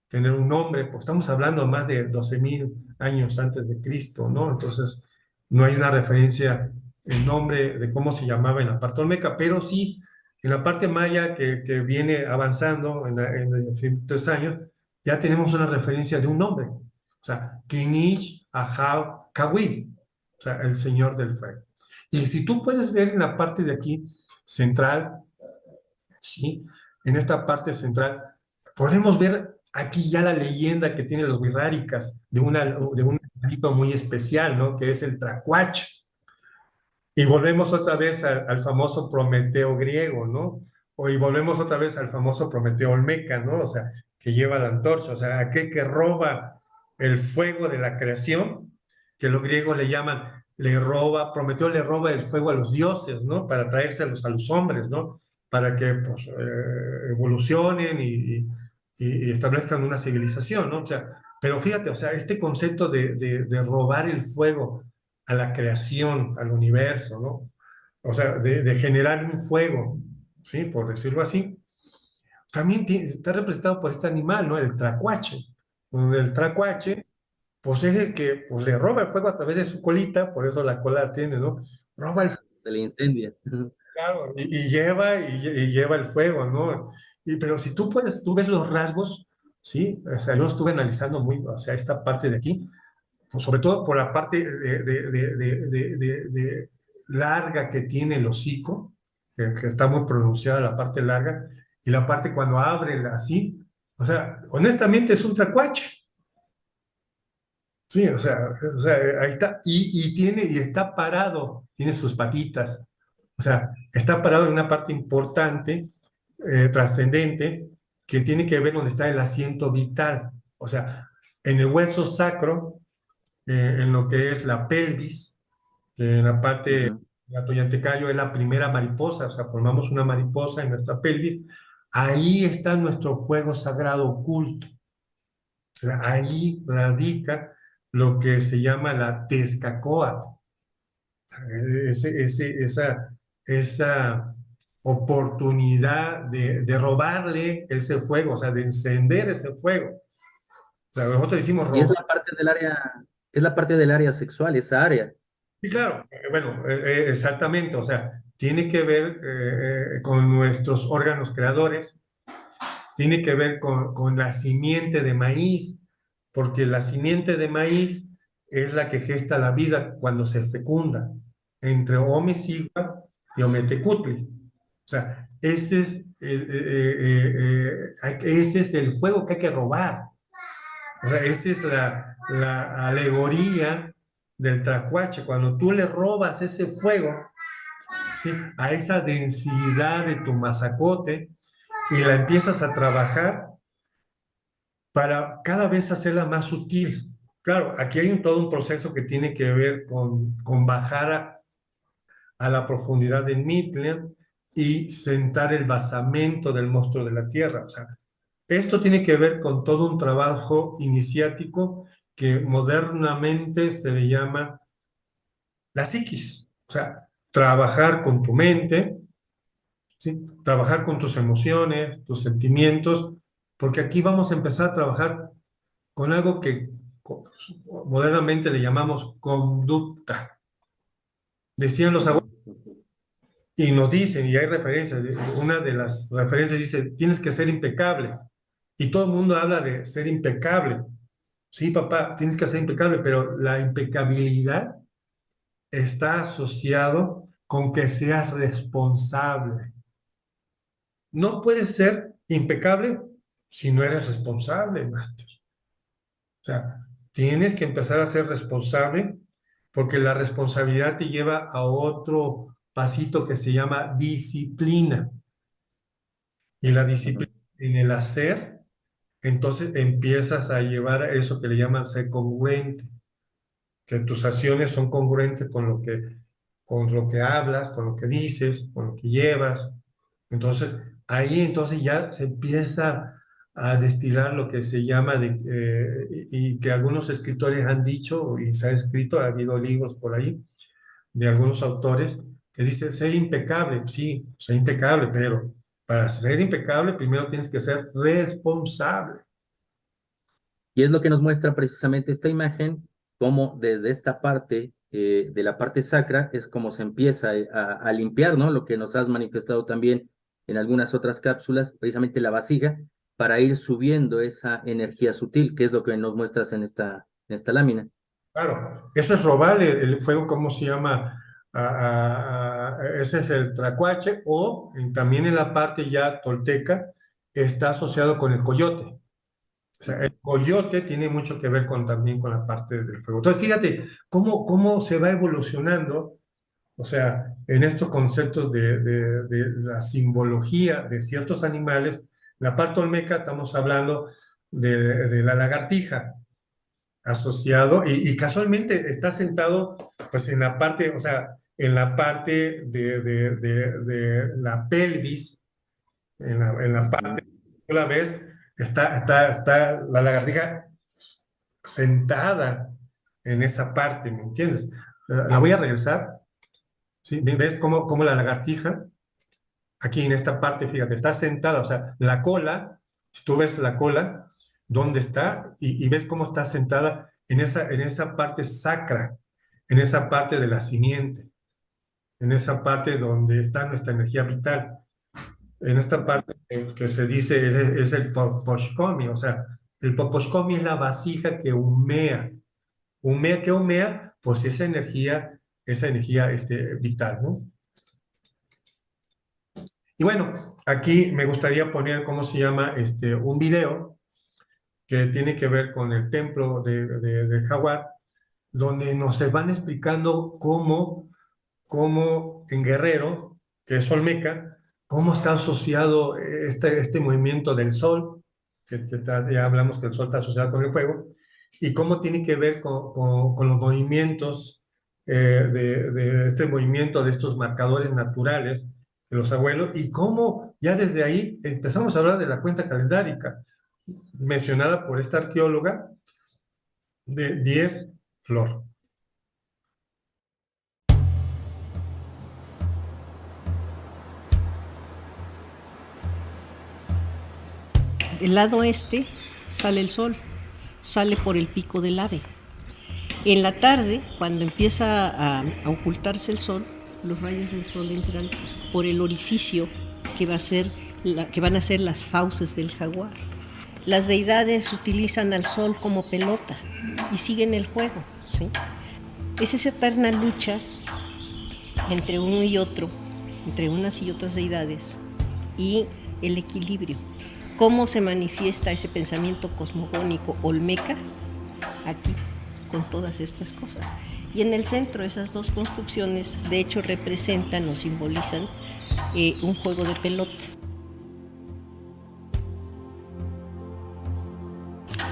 tener un nombre, pues estamos hablando más de 12.000 años antes de Cristo, ¿no? Entonces, no hay una referencia en nombre de cómo se llamaba en la parte olmeca, pero sí en la parte maya que viene avanzando en los diferentes años, ya tenemos una referencia de un nombre, o sea, Kinish Ahau Kawil, o sea, el Señor del Fuego. Y si tú puedes ver en la parte de aquí central, ¿sí? En esta parte central, podemos ver aquí ya la leyenda que tienen los wixárikas de un animalito muy especial, ¿no? Que es el tracuach. Y volvemos otra vez al famoso Prometeo griego, ¿no? Y volvemos otra vez al famoso Prometeo olmeca, ¿no? O sea, que lleva la antorcha, o sea, aquel que roba el fuego de la creación, que los griegos le llaman Prometeo le roba el fuego a los dioses, ¿no? Para traérselos a los hombres, ¿no? Para que pues, evolucionen y establezcan una civilización, ¿no? O sea, pero fíjate, o sea, este concepto de robar el fuego a la creación, al universo, ¿no? O sea, de generar un fuego, ¿sí? Por decirlo así, también está representado por este animal, ¿no? El tracuache. Donde el tracuache, pues es el que pues, le roba el fuego a través de su colita, por eso la cola tiene, ¿no? Roba el Se le incendia. fuego y lleva el fuego, ¿no? Pero si tú ves los rasgos, ¿sí? O sea, yo lo estuve analizando muy, o sea, esta parte de aquí, pues sobre todo por la parte de larga que tiene el hocico, que está muy pronunciada la parte larga, y la parte cuando abre así, o sea, honestamente es un tracuache. Sí, o sea, ahí está, y está parado, tiene sus patitas, o sea, está parado en una parte importante, trascendente, que tiene que ver donde está el asiento vital, o sea, en el hueso sacro, en lo que es la pelvis, en la parte, Ujú. la toyantecayo es la primera mariposa, o sea, formamos una mariposa en nuestra pelvis, ahí está nuestro fuego sagrado oculto, o sea, ahí radica lo que se llama la Tezcacóatl, esa oportunidad de robarle ese fuego, o sea, de encender ese fuego. O sea, nosotros decimos Y es robar. la parte del área, es la parte del área sexual, esa área. Sí, claro, bueno, exactamente, o sea, tiene que ver con nuestros órganos creadores, tiene que ver con la simiente de maíz, porque la simiente de maíz es la que gesta la vida cuando se fecunda entre Omesigua y Ometecutli. O sea, ese es el fuego que hay que robar. O sea, esa es la alegoría del tracuache. Cuando tú le robas ese fuego, ¿sí? A esa densidad de tu mazacote y la empiezas a trabajar para cada vez hacerla más sutil. Claro, aquí hay todo un proceso que tiene que ver con bajar a la profundidad del Midland y sentar el basamento del monstruo de la Tierra. O sea, esto tiene que ver con todo un trabajo iniciático que modernamente se le llama la psiquis. O sea, trabajar con tu mente, ¿sí? Trabajar con tus emociones, tus sentimientos, porque aquí vamos a empezar a trabajar con algo que modernamente le llamamos conducta. Decían los Ujú. abuelos, y nos dicen, y hay referencias, una de las referencias dice, tienes que ser impecable. Y todo el mundo habla de ser impecable. Sí, papá, tienes que ser impecable, pero la impecabilidad está asociado con que seas responsable. No puedes ser impecable si no eres responsable, máster. O sea, tienes que empezar a ser responsable porque la responsabilidad te lleva a otro pasito que se llama disciplina. Y la Ujú. disciplina en el hacer, entonces empiezas a llevar a eso que le llaman ser congruente, que tus acciones son congruentes con lo que hablas, con lo que dices, con lo que llevas. Entonces, ahí entonces ya se empieza a destilar lo que se llama, y que algunos escritores han dicho, y se ha escrito, ha habido libros por ahí, de algunos autores, que dice, ser impecable, sí, ser impecable, pero para ser impecable primero tienes que ser responsable. Y es lo que nos muestra precisamente esta imagen, cómo desde esta parte de la parte sacra es como se empieza a limpiar, ¿no? Lo que nos has manifestado también en algunas otras cápsulas, precisamente la vasija, para ir subiendo esa energía sutil, que es lo que nos muestras en esta lámina. Claro, eso es robar el fuego, ¿cómo se llama? Ese es el tracuache, o también en la parte ya tolteca está asociado con el coyote. O sea, el Ujú. coyote tiene mucho que ver también con la parte del fuego. Entonces, fíjate cómo se va evolucionando, o sea, en estos conceptos de la simbología de ciertos animales. La parte olmeca estamos hablando de la lagartija. asociado, y casualmente está sentado pues en la parte, o sea, en la parte de la pelvis, en la parte, tú la ves, está la lagartija sentada en esa parte, ¿me entiendes? La voy a regresar, ¿sí? ¿Ves cómo la lagartija, aquí en esta parte, fíjate, está sentada, o sea, la cola, si tú ves la cola, ¿dónde está? Y ves cómo está sentada en esa parte sacra, en esa parte de la simiente, en esa parte donde está nuestra energía vital, en esta parte que se dice es el poshkomi, o sea, el poshkomi es la vasija que humea. Humea, ¿qué humea? Pues esa energía vital, ¿no? Y bueno, aquí me gustaría poner, ¿cómo se llama? Un video que tiene que ver con el templo del jaguar, donde nos se van explicando cómo en Guerrero, que es Olmeca, cómo está asociado este movimiento del sol, ya hablamos que el sol está asociado con el fuego, y cómo tiene que ver con los movimientos de este movimiento de estos marcadores naturales de los abuelos, y cómo ya desde ahí empezamos a hablar de la cuenta calendárica, mencionada por esta arqueóloga de 10 Flor. Del lado este sale el sol, sale por el pico del ave. En la tarde, cuando empieza a ocultarse el sol, los rayos del sol entran por el orificio que van a ser las fauces del jaguar. Las deidades utilizan al sol como pelota y siguen el juego, ¿sí? Es esa eterna lucha entre uno y otro, entre unas y otras deidades, y el equilibrio. ¿Cómo se manifiesta ese pensamiento cosmogónico olmeca? Aquí, con todas estas cosas. Y en el centro, esas dos construcciones, de hecho, representan o simbolizan un juego de pelota.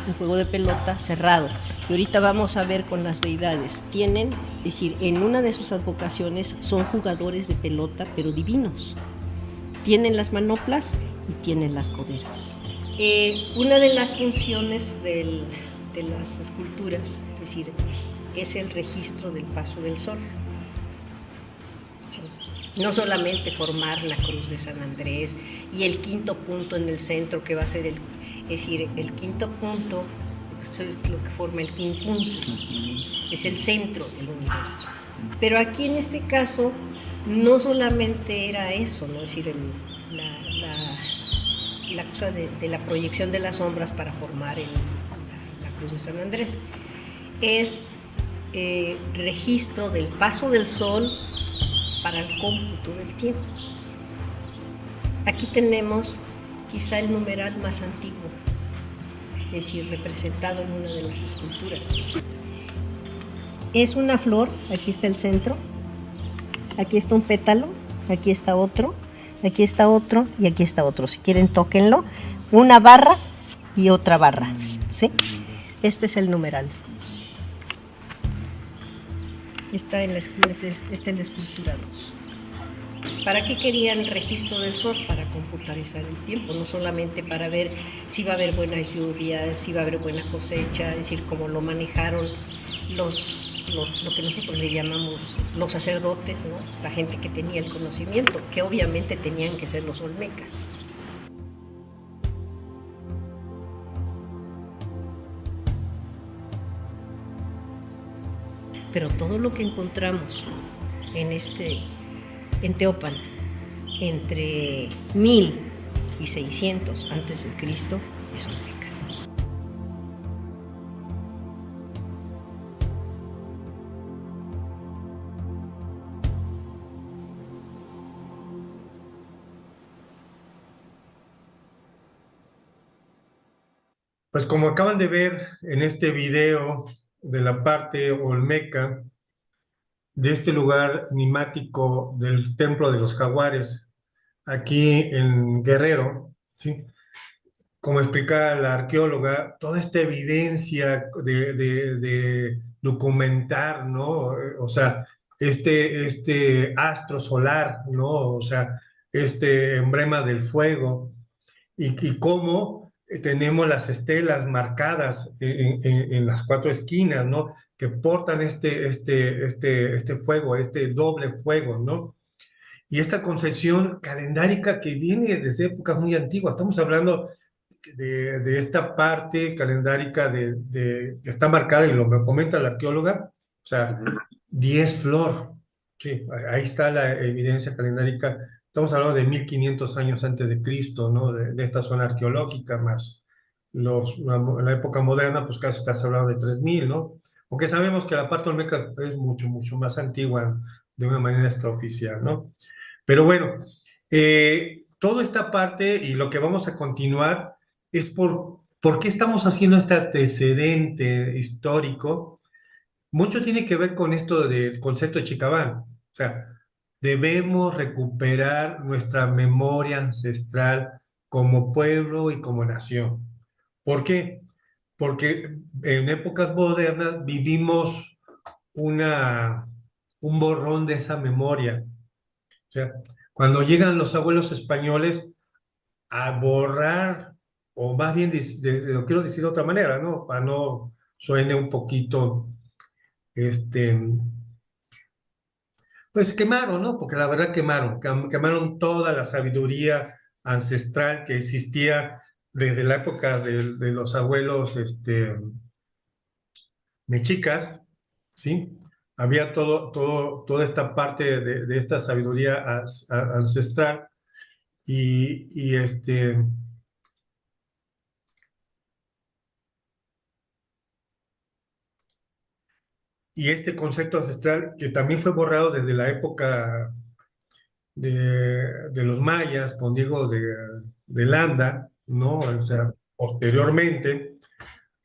Un juego de pelota cerrado. Y ahorita vamos a ver con las deidades. Tienen, es decir, en una de sus advocaciones son jugadores de pelota, pero divinos. Tienen las manoplas y tienen las coderas. Una de las funciones de las esculturas, es decir, es el registro del paso del sol. Sí. No solamente formar la cruz de San Andrés y el quinto punto en el centro que va a ser es decir, el quinto punto, es lo que forma el quincunce, es el centro del universo. Pero aquí en este caso no solamente era eso, ¿no? Es decir, la cosa de la proyección de las sombras para formar la cruz de San Andrés. Es registro del paso del sol para el cómputo del tiempo. Aquí tenemos quizá el numeral más antiguo, es decir, representado en una de las esculturas. Es una flor, aquí está el centro, aquí está un pétalo, aquí está otro, aquí está otro y aquí está otro. Si quieren, tóquenlo. Una barra y otra barra, ¿sí? Este es el numeral. Está en la escultura 2. ¿Para qué querían registro del sol? Para computarizar el tiempo, no solamente para ver si va a haber buenas lluvias, si va a haber buena cosecha, es decir, como lo manejaron lo que nosotros le llamamos los sacerdotes, ¿no? La gente que tenía el conocimiento, que obviamente tenían que ser los olmecas. Pero todo lo que encontramos en Teopan, entre 1000 y 600 antes de Cristo, es olmeca. Pues como acaban de ver en este video de la parte olmeca de este lugar enigmático del Templo de los Jaguares, aquí en Guerrero, ¿sí? como explicaba la arqueóloga, toda esta evidencia de documentar, ¿no? O sea, este astro solar, ¿no? O sea, este emblema del fuego, y cómo tenemos las estelas marcadas en las cuatro esquinas, ¿no? Que portan este fuego, este doble fuego, ¿no? Y esta concepción calendárica que viene desde épocas muy antiguas. Estamos hablando de esta parte calendárica que está marcada, y lo que comenta la arqueóloga, o sea, 10 flor. Sí, ahí está la evidencia calendárica. Estamos hablando de 1500 años antes de Cristo, ¿no? De esta zona arqueológica, más la época moderna, pues casi estás hablando de 3000, ¿no? Aunque sabemos que la parte olmeca es mucho, mucho más antigua, de una manera extraoficial, ¿no? Pero bueno, toda esta parte y lo que vamos a continuar es por qué estamos haciendo este antecedente histórico. Mucho tiene que ver con esto del concepto de Chicabán. O sea, debemos recuperar nuestra memoria ancestral como pueblo y como nación. ¿Por qué? Porque en épocas modernas vivimos un borrón de esa memoria. O sea, cuando llegan los abuelos españoles a borrar, o más bien lo quiero decir de otra manera, ¿no? Para no suene un poquito, este, pues quemaron, ¿no? Porque la verdad quemaron toda la sabiduría ancestral que existía desde la época de los abuelos, mexicas, ¿sí? Había toda esta parte de esta sabiduría ancestral. Y este concepto ancestral que también fue borrado desde la época de los mayas, con Diego de Landa, ¿no? O sea, posteriormente,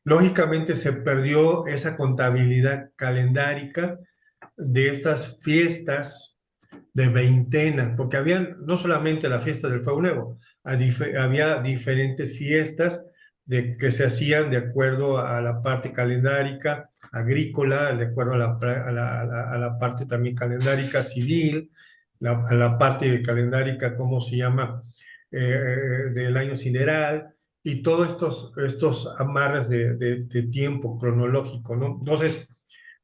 lógicamente se perdió esa contabilidad calendárica de estas fiestas de veintena, porque había no solamente la fiesta del Fuego Nuevo, había diferentes fiestas que se hacían de acuerdo a la parte calendárica agrícola, de acuerdo a la parte también calendárica civil, a la parte calendárica, ¿cómo se llama?, del año sideral, y todos estos amarres de tiempo cronológico, ¿no? Entonces,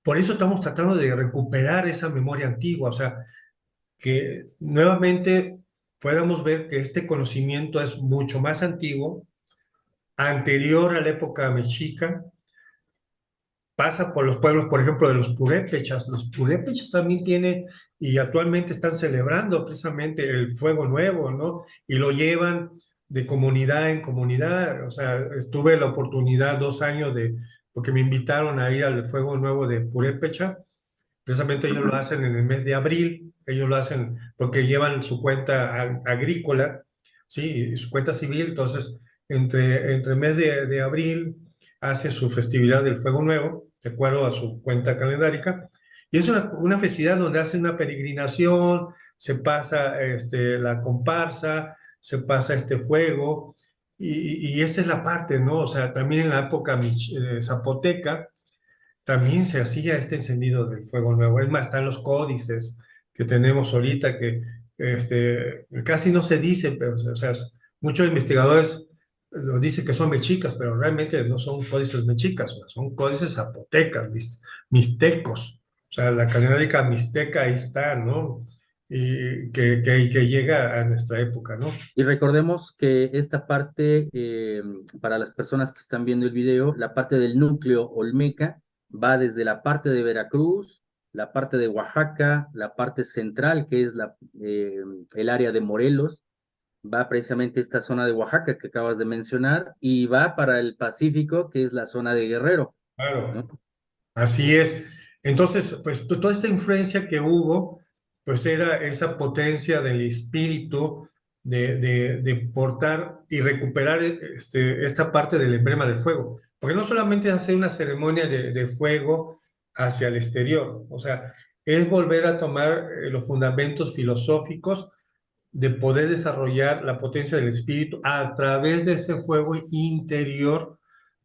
por eso estamos tratando de recuperar esa memoria antigua, o sea, que nuevamente podamos ver que este conocimiento es mucho más antiguo, anterior a la época mexica, pasa por los pueblos, por ejemplo, de los purépechas. Los purépechas también tienen, y actualmente están celebrando precisamente el Fuego Nuevo, ¿no? Y lo llevan de comunidad en comunidad. O sea, tuve la oportunidad 2 años porque me invitaron a ir al Fuego Nuevo de Purépecha. Precisamente ellos lo hacen en el mes de abril, ellos lo hacen porque llevan su cuenta agrícola, ¿sí? Y su cuenta civil. Entonces, entre el mes de abril hace su festividad del Fuego Nuevo, de acuerdo a su cuenta calendárica, y es una festividad donde hacen una peregrinación, se pasa la comparsa, se pasa este fuego, y esa es la parte, ¿no? O sea, también en la época zapoteca, también se hacía este encendido del Fuego Nuevo. Es más, están los códices que tenemos ahorita que casi no se dice, pero, o sea, muchos investigadores lo dicen que son mexicas, pero realmente no son códices mexicas, son códices zapotecas, mixtecos. O sea, la calendárica mixteca ahí está, ¿no? Y que llega a nuestra época, ¿no? Y recordemos que esta parte, para las personas que están viendo el video, la parte del núcleo olmeca va desde la parte de Veracruz, la parte de Oaxaca, la parte central, que es el área de Morelos, va precisamente esta zona de Oaxaca que acabas de mencionar, y va para el Pacífico, que es la zona de Guerrero, Claro. ¿no? Así es. Entonces, pues toda esta influencia que hubo, pues era esa potencia del espíritu de portar y recuperar esta parte del emblema del fuego. Porque no solamente hacer una ceremonia de fuego hacia el exterior, o sea, es volver a tomar los fundamentos filosóficos de poder desarrollar la potencia del espíritu a través de ese fuego interior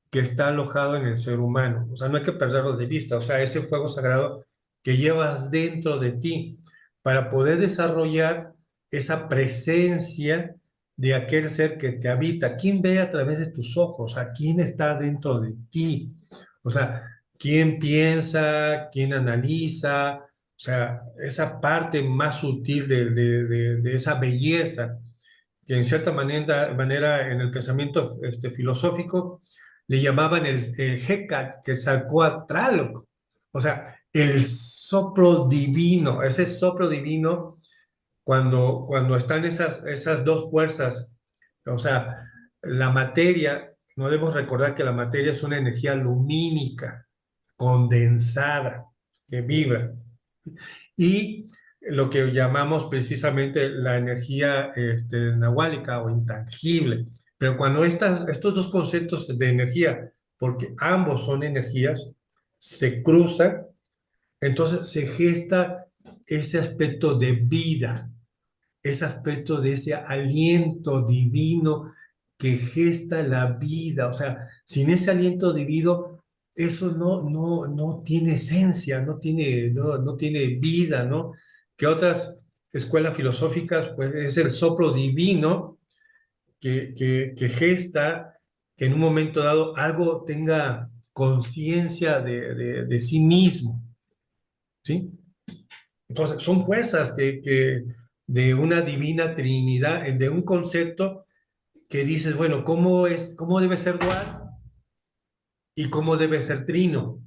que está alojado en el ser humano. O sea, no hay que perderlo de vista. O sea, ese fuego sagrado que llevas dentro de ti para poder desarrollar esa presencia de aquel ser que te habita. ¿Quién ve a través de tus ojos? ¿A quién está dentro de ti? O sea, ¿quién piensa? ¿Quién analiza? O sea, esa parte más sutil de esa belleza que en cierta manera en el pensamiento filosófico le llamaban el Hecat, que sacó a Tlaloc. O sea, el soplo divino, ese soplo divino, cuando están esas dos fuerzas, o sea, la materia, no debemos recordar que la materia es una energía lumínica, condensada, que vibra. Y lo que llamamos precisamente la energía nahuálica o intangible. Pero cuando estos dos conceptos de energía, porque ambos son energías, se cruzan, entonces se gesta ese aspecto de vida, ese aspecto de ese aliento divino que gesta la vida. O sea, sin ese aliento divino, eso no tiene esencia, no tiene vida, ¿no? Que otras escuelas filosóficas, pues es el soplo divino que gesta que en un momento dado algo tenga conciencia de sí mismo, ¿sí? Entonces, son fuerzas de una divina trinidad, de un concepto que dices, bueno, ¿cómo debe ser dual y cómo debe ser trino?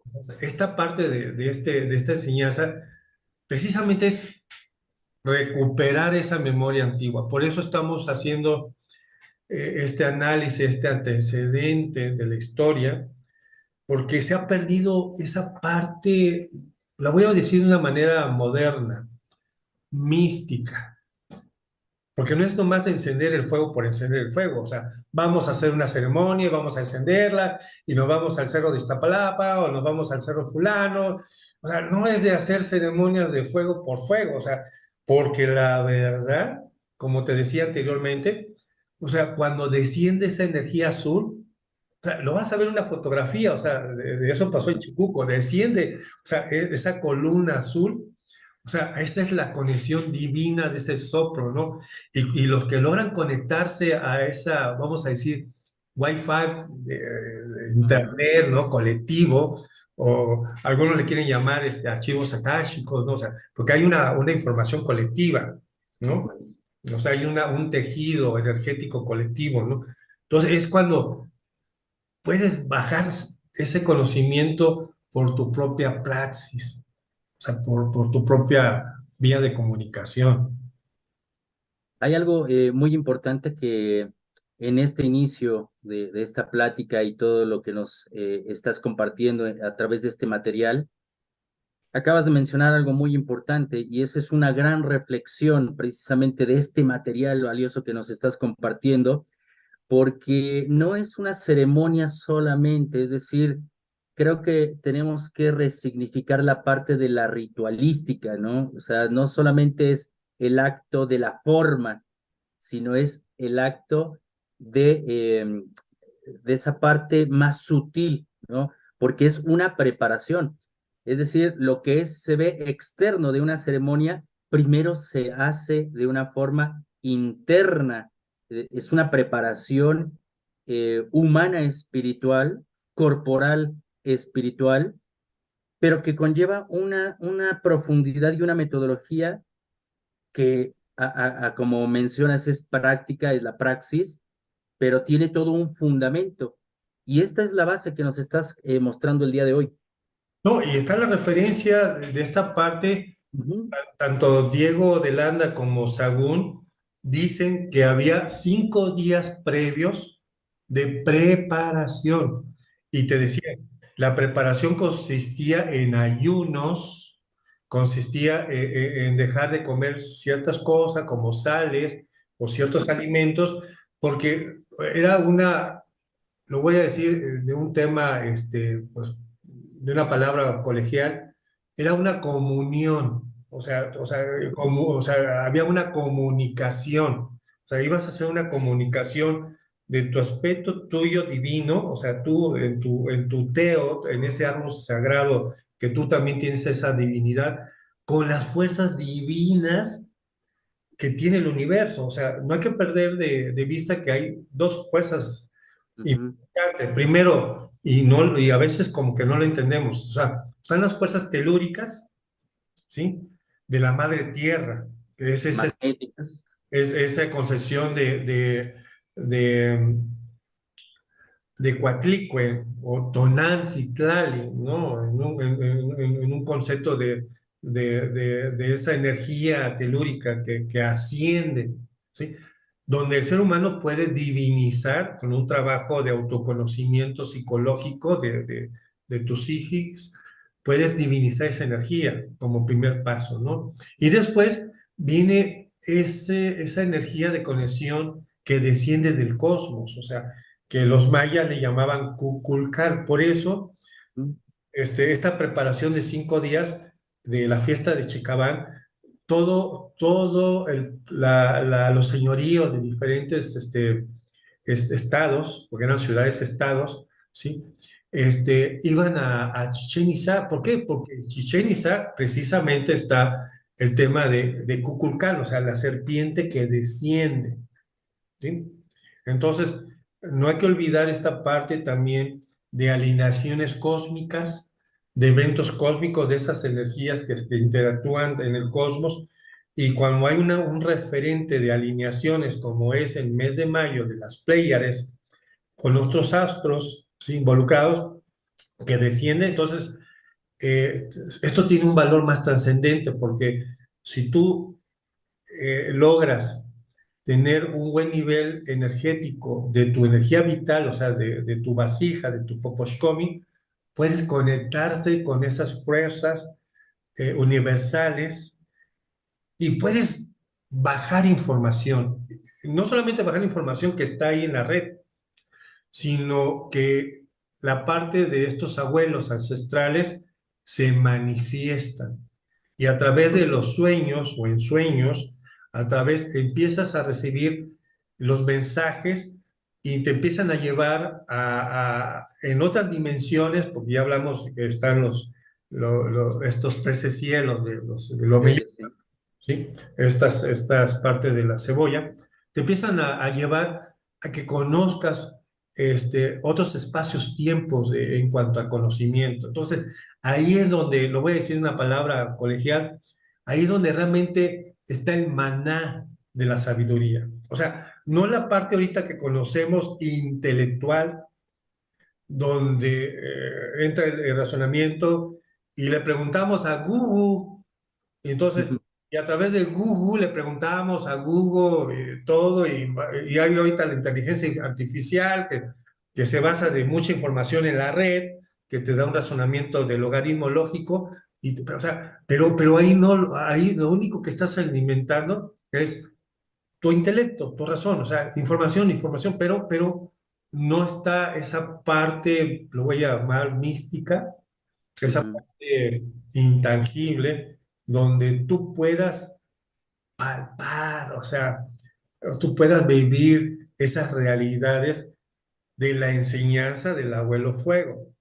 Entonces, esta parte de esta enseñanza precisamente es recuperar esa memoria antigua. Por eso estamos haciendo este análisis, este antecedente de la historia, porque se ha perdido esa parte, la voy a decir de una manera moderna, mística. Porque no es nomás de encender el fuego por encender el fuego. O sea, vamos a hacer una ceremonia, vamos a encenderla y nos vamos al cerro de Iztapalapa o nos vamos al cerro fulano. O sea, no es de hacer ceremonias de fuego por fuego. O sea, porque la verdad, como te decía anteriormente, o sea, cuando desciende esa energía azul, o sea, lo vas a ver en una fotografía. O sea, de eso pasó en Chicuco. Desciende, o sea, esa columna azul. O sea, esa es la conexión divina de ese soplo, ¿no? Y los que logran conectarse a esa, vamos a decir, Wi-Fi de internet, ¿no? Colectivo, o algunos le quieren llamar archivos akáshicos, ¿no? O sea, porque hay una información colectiva, ¿no? O sea, hay un tejido energético colectivo, ¿no? Entonces es cuando puedes bajar ese conocimiento por tu propia praxis, o sea, por tu propia vía de comunicación. Hay algo muy importante que en este inicio de esta plática y todo lo que nos estás compartiendo a través de este material, acabas de mencionar algo muy importante y esa es una gran reflexión precisamente de este material valioso que nos estás compartiendo, porque no es una ceremonia solamente, es decir, creo que tenemos que resignificar la parte de la ritualística, ¿no? O sea, no solamente es el acto de la forma, sino es el acto de esa parte más sutil, ¿no? Porque es una preparación. Es decir, lo que se ve externo de una ceremonia, primero se hace de una forma interna. Es una preparación humana espiritual, corporal espiritual, pero que conlleva una profundidad y una metodología que, como mencionas, es práctica, es la praxis, pero tiene todo un fundamento. Y esta es la base que nos estás mostrando el día de hoy. No, y está la referencia de esta parte, tanto Diego de Landa como Sagún dicen que había 5 días previos de preparación. Y te decía, la preparación consistía en ayunos, consistía en dejar de comer ciertas cosas como sales o ciertos alimentos, porque era lo voy a decir de un tema, pues, de una palabra colegial, era una comunión. o sea, había una comunicación, o sea, ibas a hacer una comunicación de tu aspecto tuyo divino, o sea, tú en tu teo, en ese árbol sagrado, que tú también tienes esa divinidad, con las fuerzas divinas que tiene el universo. O sea, no hay que perder de vista que hay dos fuerzas Ujú. importantes. Primero, y a veces como que no lo entendemos, o sea, están las fuerzas telúricas, ¿sí? De la madre tierra, que Magnéticas. es esa concepción de, de Coatlicue o Tonantzin-Tlali, ¿no? En un concepto de esa energía telúrica que asciende, ¿sí? Donde el ser humano puede divinizar con un trabajo de autoconocimiento psicológico de tu psiquis, puedes divinizar esa energía como primer paso, ¿no? Y después viene esa energía de conexión que desciende del cosmos, o sea, que los mayas le llamaban Kukulcán. Por eso, Mm. esta preparación de 5 días de la fiesta de Chicabán, todo los señoríos de diferentes estados, porque eran ciudades-estados, ¿sí? Iban a Chichén Itzá. ¿Por qué? Porque en Chichén Itzá precisamente está el tema de Kukulcán, o sea, la serpiente que desciende, ¿sí? Entonces, no hay que olvidar esta parte también de alineaciones cósmicas, de eventos cósmicos, de esas energías que interactúan en el cosmos. Y cuando hay un referente de alineaciones, como es el mes de mayo de las Pléyades, con otros astros, ¿sí?, involucrados, que descienden, entonces esto tiene un valor más trascendente, porque si tú logras tener un buen nivel energético de tu energía vital, o sea, de tu vasija, de tu poposhkomi, puedes conectarte con esas fuerzas universales y puedes bajar información. No solamente bajar información que está ahí en la red, sino que la parte de estos abuelos ancestrales se manifiestan. Y a través de los sueños o en sueños, empiezas a recibir los mensajes y te empiezan a llevar en otras dimensiones, porque ya hablamos que están estos 13 cielos de lo Sí, sí. ¿sí? Estas partes de la cebolla, te empiezan a llevar a que conozcas otros espacios-tiempos en cuanto a conocimiento. Entonces, ahí es donde, lo voy a decir en una palabra colegial, ahí es donde realmente está el maná de la sabiduría. O sea, no la parte ahorita que conocemos intelectual, donde entra el razonamiento y le preguntamos a Google, y entonces, Ujú. y a través de Google le preguntábamos a Google todo, y hay ahorita la inteligencia artificial que se basa de mucha información en la red, que te da un razonamiento de logaritmo lógico, o sea, pero ahí no, ahí lo único que estás alimentando es tu intelecto, tu razón, o sea, información, pero no está esa parte, lo voy a llamar mística, esa Ujú. parte intangible, donde tú puedas palpar, o sea, tú puedas vivir esas realidades de la enseñanza del abuelo fuego,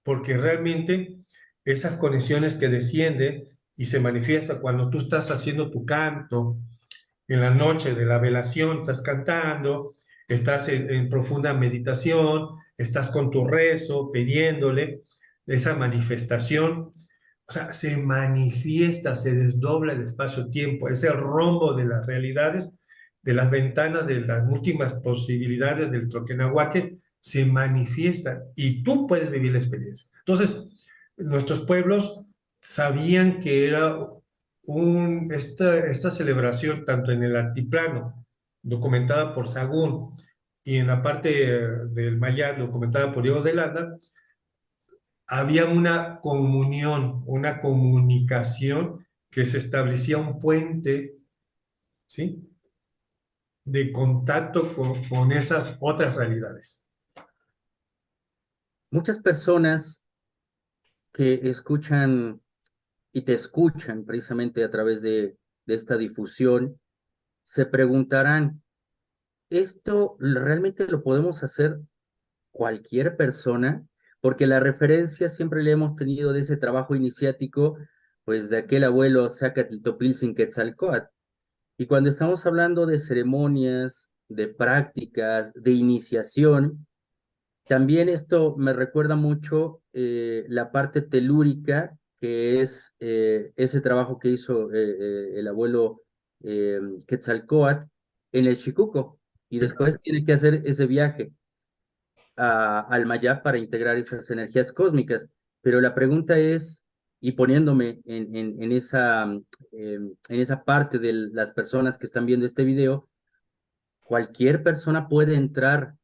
porque realmente esas conexiones que descienden y se manifiestan cuando tú estás haciendo tu canto en la noche de la velación, estás cantando, estás en profunda meditación, estás con tu rezo, pidiéndole esa manifestación. O sea, se manifiesta, se desdobla el espacio-tiempo, es el rombo de las realidades, de las ventanas, de las últimas posibilidades del Troquenahuaque, se manifiesta y tú puedes vivir la experiencia. Entonces, nuestros pueblos sabían que era esta celebración, tanto en el altiplano, documentada por Sagún, y en la parte del Mayat, documentada por Diego de Landa, había una comunión, una comunicación, que se establecía un puente, ¿sí?, de contacto con esas otras realidades. Muchas personas que escuchan y te escuchan precisamente a través de esta difusión, se preguntarán, ¿esto realmente lo podemos hacer cualquier persona? Porque la referencia siempre le hemos tenido de ese trabajo iniciático, pues de aquel abuelo Zacatltopilzin Quetzalcóatl. Y cuando estamos hablando de ceremonias, de prácticas, de iniciación, también esto me recuerda mucho la parte telúrica, que es ese trabajo que hizo el abuelo Quetzalcóatl en el Chicuco, y después tiene que hacer ese viaje al Mayab para integrar esas energías cósmicas. Pero la pregunta es, y poniéndome en esa parte de las personas que están viendo este video, ¿cualquier persona puede entrar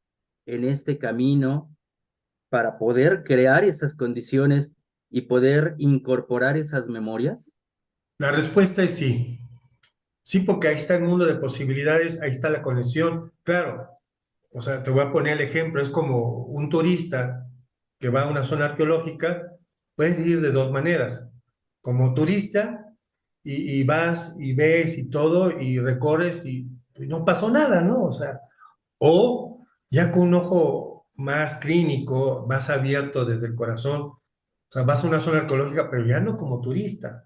en este camino para poder crear esas condiciones y poder incorporar esas memorias? La respuesta es sí. Sí, porque ahí está el mundo de posibilidades, ahí está la conexión. Claro, o sea, te voy a poner el ejemplo, es como un turista que va a una zona arqueológica, puedes ir de dos maneras. Como turista, y vas y ves y todo, y recorres y no pasó nada, ¿no? O sea, o ya con un ojo más clínico, más abierto desde el corazón, o sea, vas a una zona arqueológica, pero ya no como turista,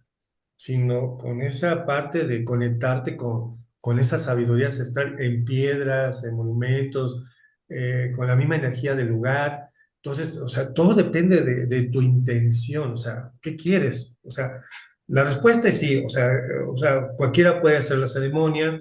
sino con esa parte de conectarte con esa sabiduría ancestral en piedras, en monumentos, con la misma energía del lugar. Entonces, o sea, todo depende de tu intención, o sea, ¿qué quieres? O sea, la respuesta es sí, o sea, cualquiera puede hacer la ceremonia.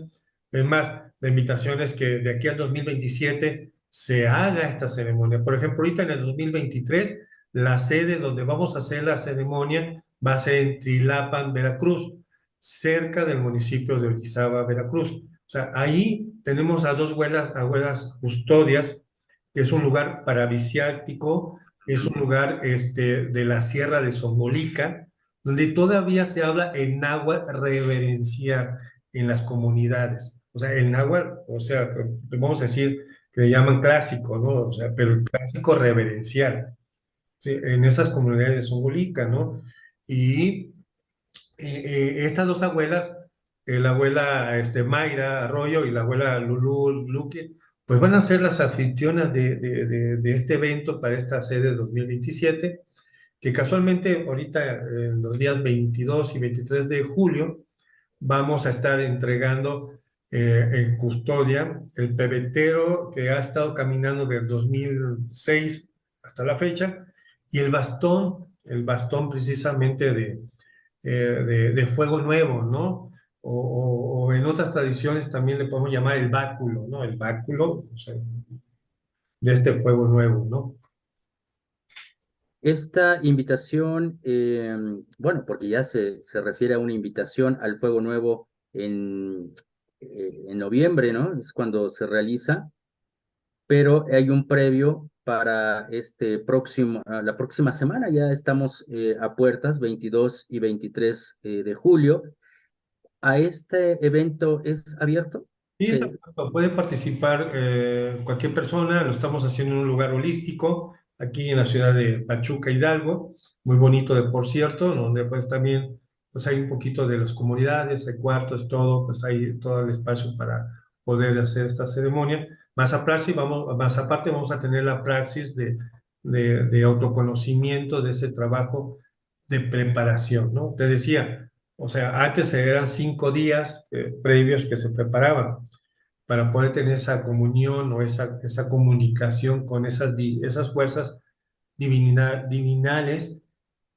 Es más, la invitación es que de aquí al 2027 se haga esta ceremonia. Por ejemplo, ahorita en el 2023, la sede donde vamos a hacer la ceremonia va a ser en Tlilapan, Veracruz, cerca del municipio de Orizaba, Veracruz. O sea, ahí tenemos a dos abuelas custodias, que es un lugar paravisiático, es un lugar de la Sierra de Zongolica, donde todavía se habla en náhuatl reverencial en las comunidades. O sea, el náhuatl, o sea, vamos a decir que le llaman clásico, ¿no? O sea, pero el clásico reverencial, ¿sí? En esas comunidades de Zongolica, ¿no? Y estas dos abuelas, la abuela Mayra Arroyo y la abuela Lulú Luque, pues van a ser las anfitrionas de este evento para esta sede 2027, que casualmente ahorita en los días 22 y 23 de julio vamos a estar entregando en custodia el pebetero que ha estado caminando desde 2006 hasta la fecha, y el bastón precisamente de fuego nuevo, ¿no? O en otras tradiciones también le podemos llamar el báculo, ¿no? El báculo, o sea, de este fuego nuevo, ¿no? Esta invitación, porque ya se refiere a una invitación al Fuego Nuevo en noviembre, ¿no? Es cuando se realiza, pero hay un previo para la próxima semana, ya estamos a puertas, 22 y 23 de julio. ¿A este evento es abierto? Y puede participar cualquier persona, lo estamos haciendo en un lugar holístico, aquí en la ciudad de Pachuca, Hidalgo, muy bonito de por cierto, donde pues también pues hay un poquito de las comunidades, hay cuartos, todo, pues hay todo el espacio para poder hacer esta ceremonia. Más aparte vamos a tener la praxis de autoconocimiento de ese trabajo de preparación, ¿no? Te decía, o sea, antes eran 5 días previos que se preparaban para poder tener esa comunión o esa comunicación con esas fuerzas divinales.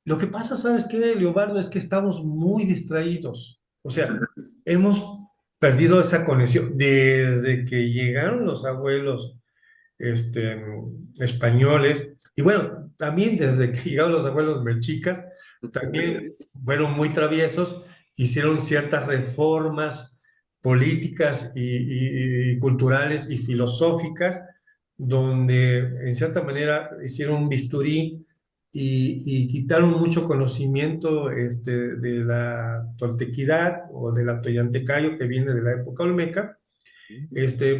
Lo que pasa, ¿sabes qué, Leobardo? Es que estamos muy distraídos. O sea, hemos perdido esa conexión. Desde que llegaron los abuelos españoles, y bueno, también desde que llegaron los abuelos mexicas, también fueron muy traviesos, hicieron ciertas reformas políticas y culturales y filosóficas, donde en cierta manera hicieron un bisturí y quitaron mucho conocimiento de la toltequidad o de la toyantecayo que viene de la época olmeca,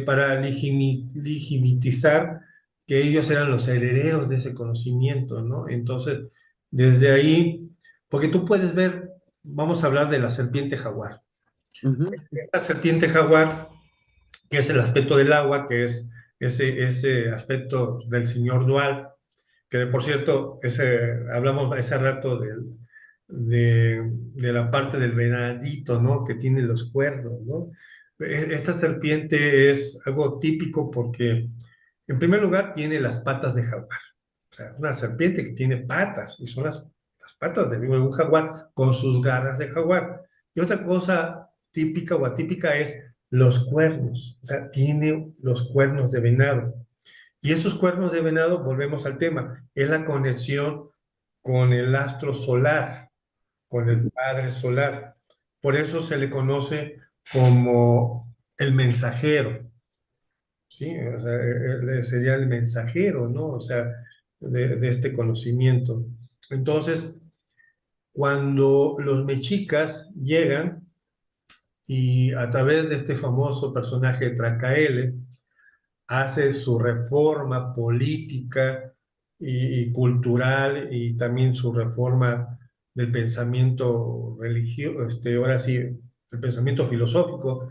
para legitimizar que ellos eran los herederos de ese conocimiento, ¿no? Entonces, desde ahí, porque tú puedes ver vamos a hablar de la serpiente jaguar. Ujú. Esta serpiente jaguar, que es el aspecto del agua, que es ese aspecto del señor dual, que por cierto, hablamos hace rato de la parte del venadito, ¿no? Que tiene los cuernos, ¿no? Esta serpiente es algo típico porque, en primer lugar, tiene las patas de jaguar. O sea, una serpiente que tiene patas, y son las patas de un jaguar con sus garras de jaguar. Y otra cosa típica o atípica es los cuernos. O sea, tiene los cuernos de venado. Y esos cuernos de venado, volvemos al tema, es la conexión con el astro solar, con el padre solar. Por eso se le conoce como el mensajero, ¿sí? O sea, sería el mensajero, ¿no? O sea, de este conocimiento. Entonces, cuando los mexicas llegan y a través de este famoso personaje Tracaele, hace su reforma política y cultural y también su reforma del pensamiento religioso, ahora sí, el pensamiento filosófico,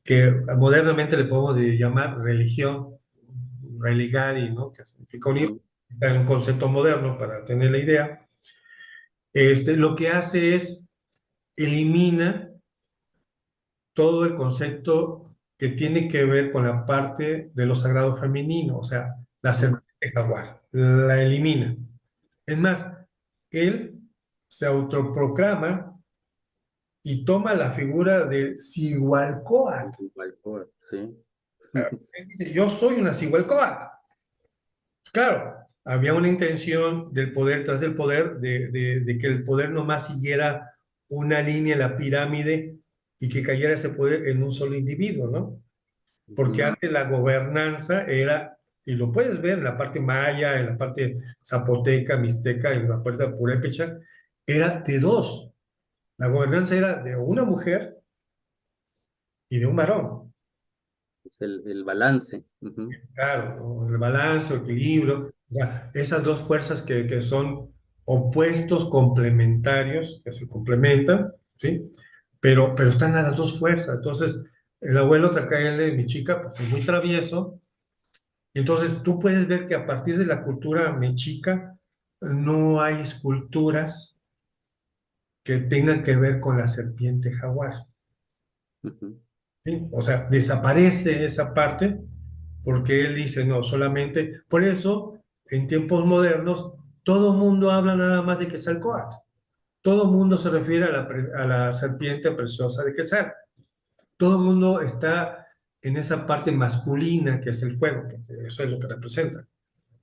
que modernamente le podemos llamar religión, religare, ¿no? Que significa unir, Ujú. es un concepto moderno para tener la idea. Lo que hace es elimina todo el concepto que tiene que ver con la parte de lo sagrado femenino, o sea, la serpiente jaguar, la elimina. Es más, él se autoproclama y toma la figura de Cihualcóatl. Sí. Él dice, yo soy una Cihualcóatl. Claro, había una intención del poder tras del poder, de que el poder nomás siguiera una línea en la pirámide y que cayera ese poder en un solo individuo, ¿no? Porque Ujú. antes la gobernanza era, y lo puedes ver en la parte maya, en la parte zapoteca, mixteca, en la parte purépecha, era de dos. La gobernanza era de una mujer y de un varón. Es el balance. Ujú. Claro, ¿no? El balance, el equilibrio, ya, esas dos fuerzas que son opuestos complementarios, que se complementan, ¿sí? Pero están a las dos fuerzas. Entonces, el abuelo Tracaele, mi chica, pues es muy travieso. Y entonces tú puedes ver que a partir de la cultura mexica no hay esculturas que tengan que ver con la serpiente jaguar, Ujú. ¿sí? O sea, desaparece esa parte porque él dice, no, solamente, por eso, en tiempos modernos, todo mundo habla nada más de Quetzalcóatl. Todo mundo se refiere a la serpiente preciosa de Quetzal. Todo mundo está en esa parte masculina que es el fuego, porque eso es lo que representa.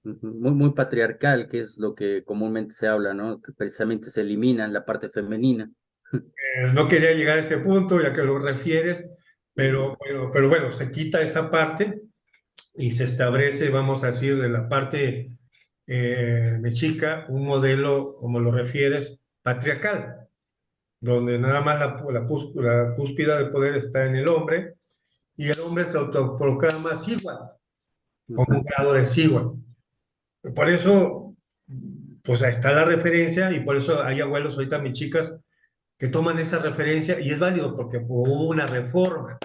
Ujú. Muy patriarcal, que es lo que comúnmente se habla, ¿no? Que precisamente se elimina la parte femenina. No quería llegar a ese punto, ya que lo refieres, Ujú. pero bueno, se quita esa parte y se establece, vamos a decir, de la parte mexica, un modelo, como lo refieres, patriarcal, donde nada más la cúspide del poder está en el hombre y el hombre se autoproclama Sigua, con un Ujú. grado de Sigua. Por eso, pues ahí está la referencia y por eso hay abuelos, ahorita mis chicas, que toman esa referencia y es válido porque hubo una reforma.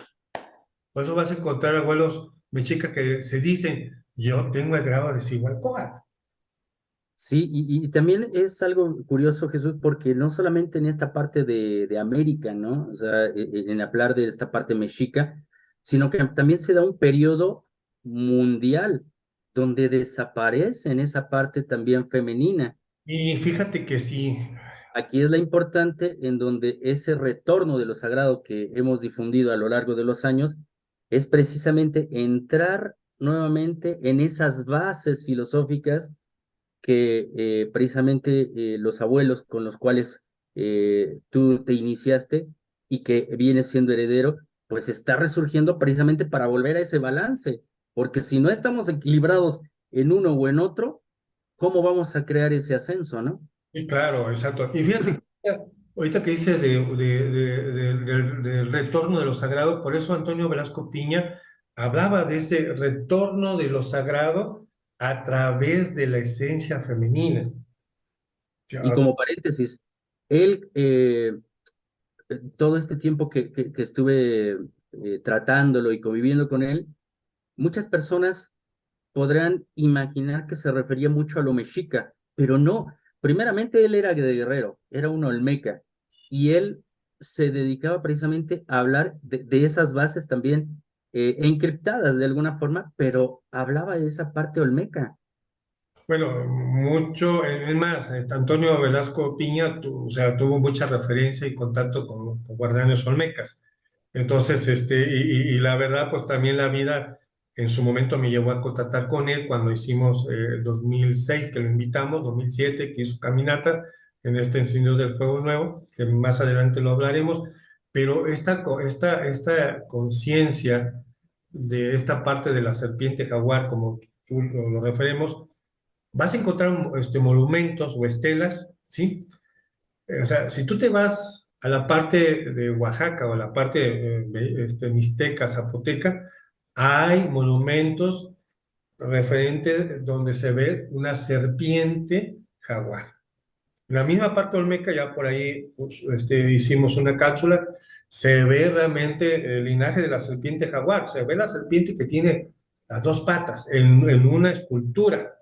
Por eso vas a encontrar abuelos mexicas que se dicen, yo tengo el grado de Cihualcóatl. Sí, y también es algo curioso, Jesús, porque no solamente en esta parte de América, ¿no? O sea, en hablar de esta parte mexica, sino que también se da un periodo mundial donde desaparece en esa parte también femenina. Y fíjate que sí, Aquí es la importante en donde ese retorno de lo sagrado que hemos difundido a lo largo de los años es precisamente entrar nuevamente en esas bases filosóficas que precisamente los abuelos con los cuales tú te iniciaste y que vienes siendo heredero, pues está resurgiendo precisamente para volver a ese balance, porque si no estamos equilibrados en uno o en otro, ¿cómo vamos a crear ese ascenso, no? sí, claro, exacto. Y fíjate, que ahorita que dices del retorno de lo sagrado, por eso Antonio Velasco Piña hablaba de ese retorno de lo sagrado a través de la esencia femenina. Y como paréntesis, él todo este tiempo que estuve tratándolo y conviviendo con él, muchas personas podrán imaginar que se refería mucho a lo mexica, pero no. Primeramente, él era de Guerrero, era un olmeca, y él se dedicaba precisamente a hablar de esas bases también encriptadas de alguna forma, pero hablaba de esa parte olmeca. Bueno, mucho, es más, Antonio Velasco Piña, o sea, tuvo mucha referencia y contacto con guardianes olmecas. Entonces, y la verdad, pues también la vida en su momento me llevó a contactar con él cuando hicimos 2006, que lo invitamos, 2007, que hizo caminata en este Encendidos del Fuego Nuevo, que más adelante lo hablaremos, pero esta conciencia de esta parte de la serpiente jaguar, como tú lo referimos, vas a encontrar monumentos o estelas, ¿sí? O sea, si tú te vas a la parte de Oaxaca o a la parte mixteca, zapoteca, hay monumentos referentes donde se ve una serpiente jaguar. En la misma parte olmeca, ya por ahí pues, hicimos una cápsula, se ve realmente el linaje de la serpiente jaguar, se ve la serpiente que tiene las dos patas en una escultura,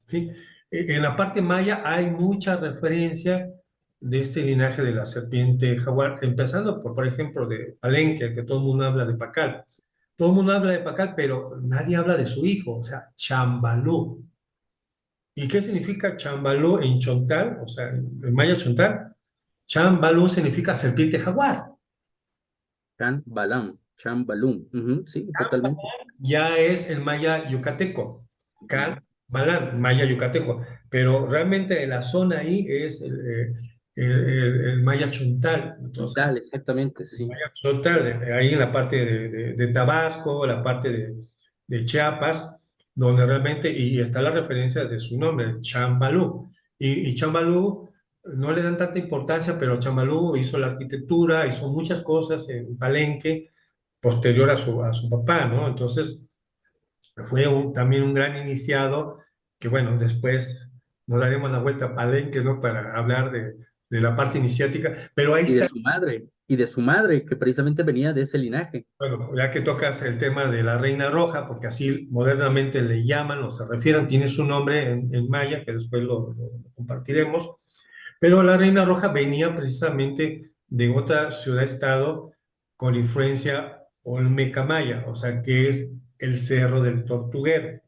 ¿sí? En la parte maya hay mucha referencia de este linaje de la serpiente jaguar, empezando por ejemplo, de Palenque, que todo el mundo habla de Pacal. Todo el mundo habla de Pacal, pero nadie habla de su hijo, o sea, Chambalú. ¿Y qué significa Chambalú en chontal? O sea, en maya chontal, Chambalú significa serpiente jaguar. Can Balam, Chan Balum. Ujú, sí, totalmente. Ya es el maya yucateco, Ujú. Can Balán, maya yucateco, pero realmente la zona ahí es el maya chontal. Entonces, Tal, exactamente, el sí. maya chontal, ahí en la parte de Tabasco, la parte de Chiapas, donde realmente, y está la referencia de su nombre, Chambalú. Y Chambalú no le dan tanta importancia, pero Chambalú hizo la arquitectura, hizo muchas cosas en Palenque posterior a su papá, ¿no? Entonces, fue también un gran iniciado, que bueno, después nos daremos la vuelta a Palenque, ¿no? Para hablar de la parte iniciática, pero ahí está, Y de su madre, que precisamente venía de ese linaje. bueno, ya que tocas el tema de la Reina Roja, porque así modernamente le llaman o se refieren, tiene su nombre en maya, que después lo compartiremos, pero la Reina Roja venía precisamente de otra ciudad-estado con influencia olmeca maya, o sea, que es el Cerro del Tortuguero,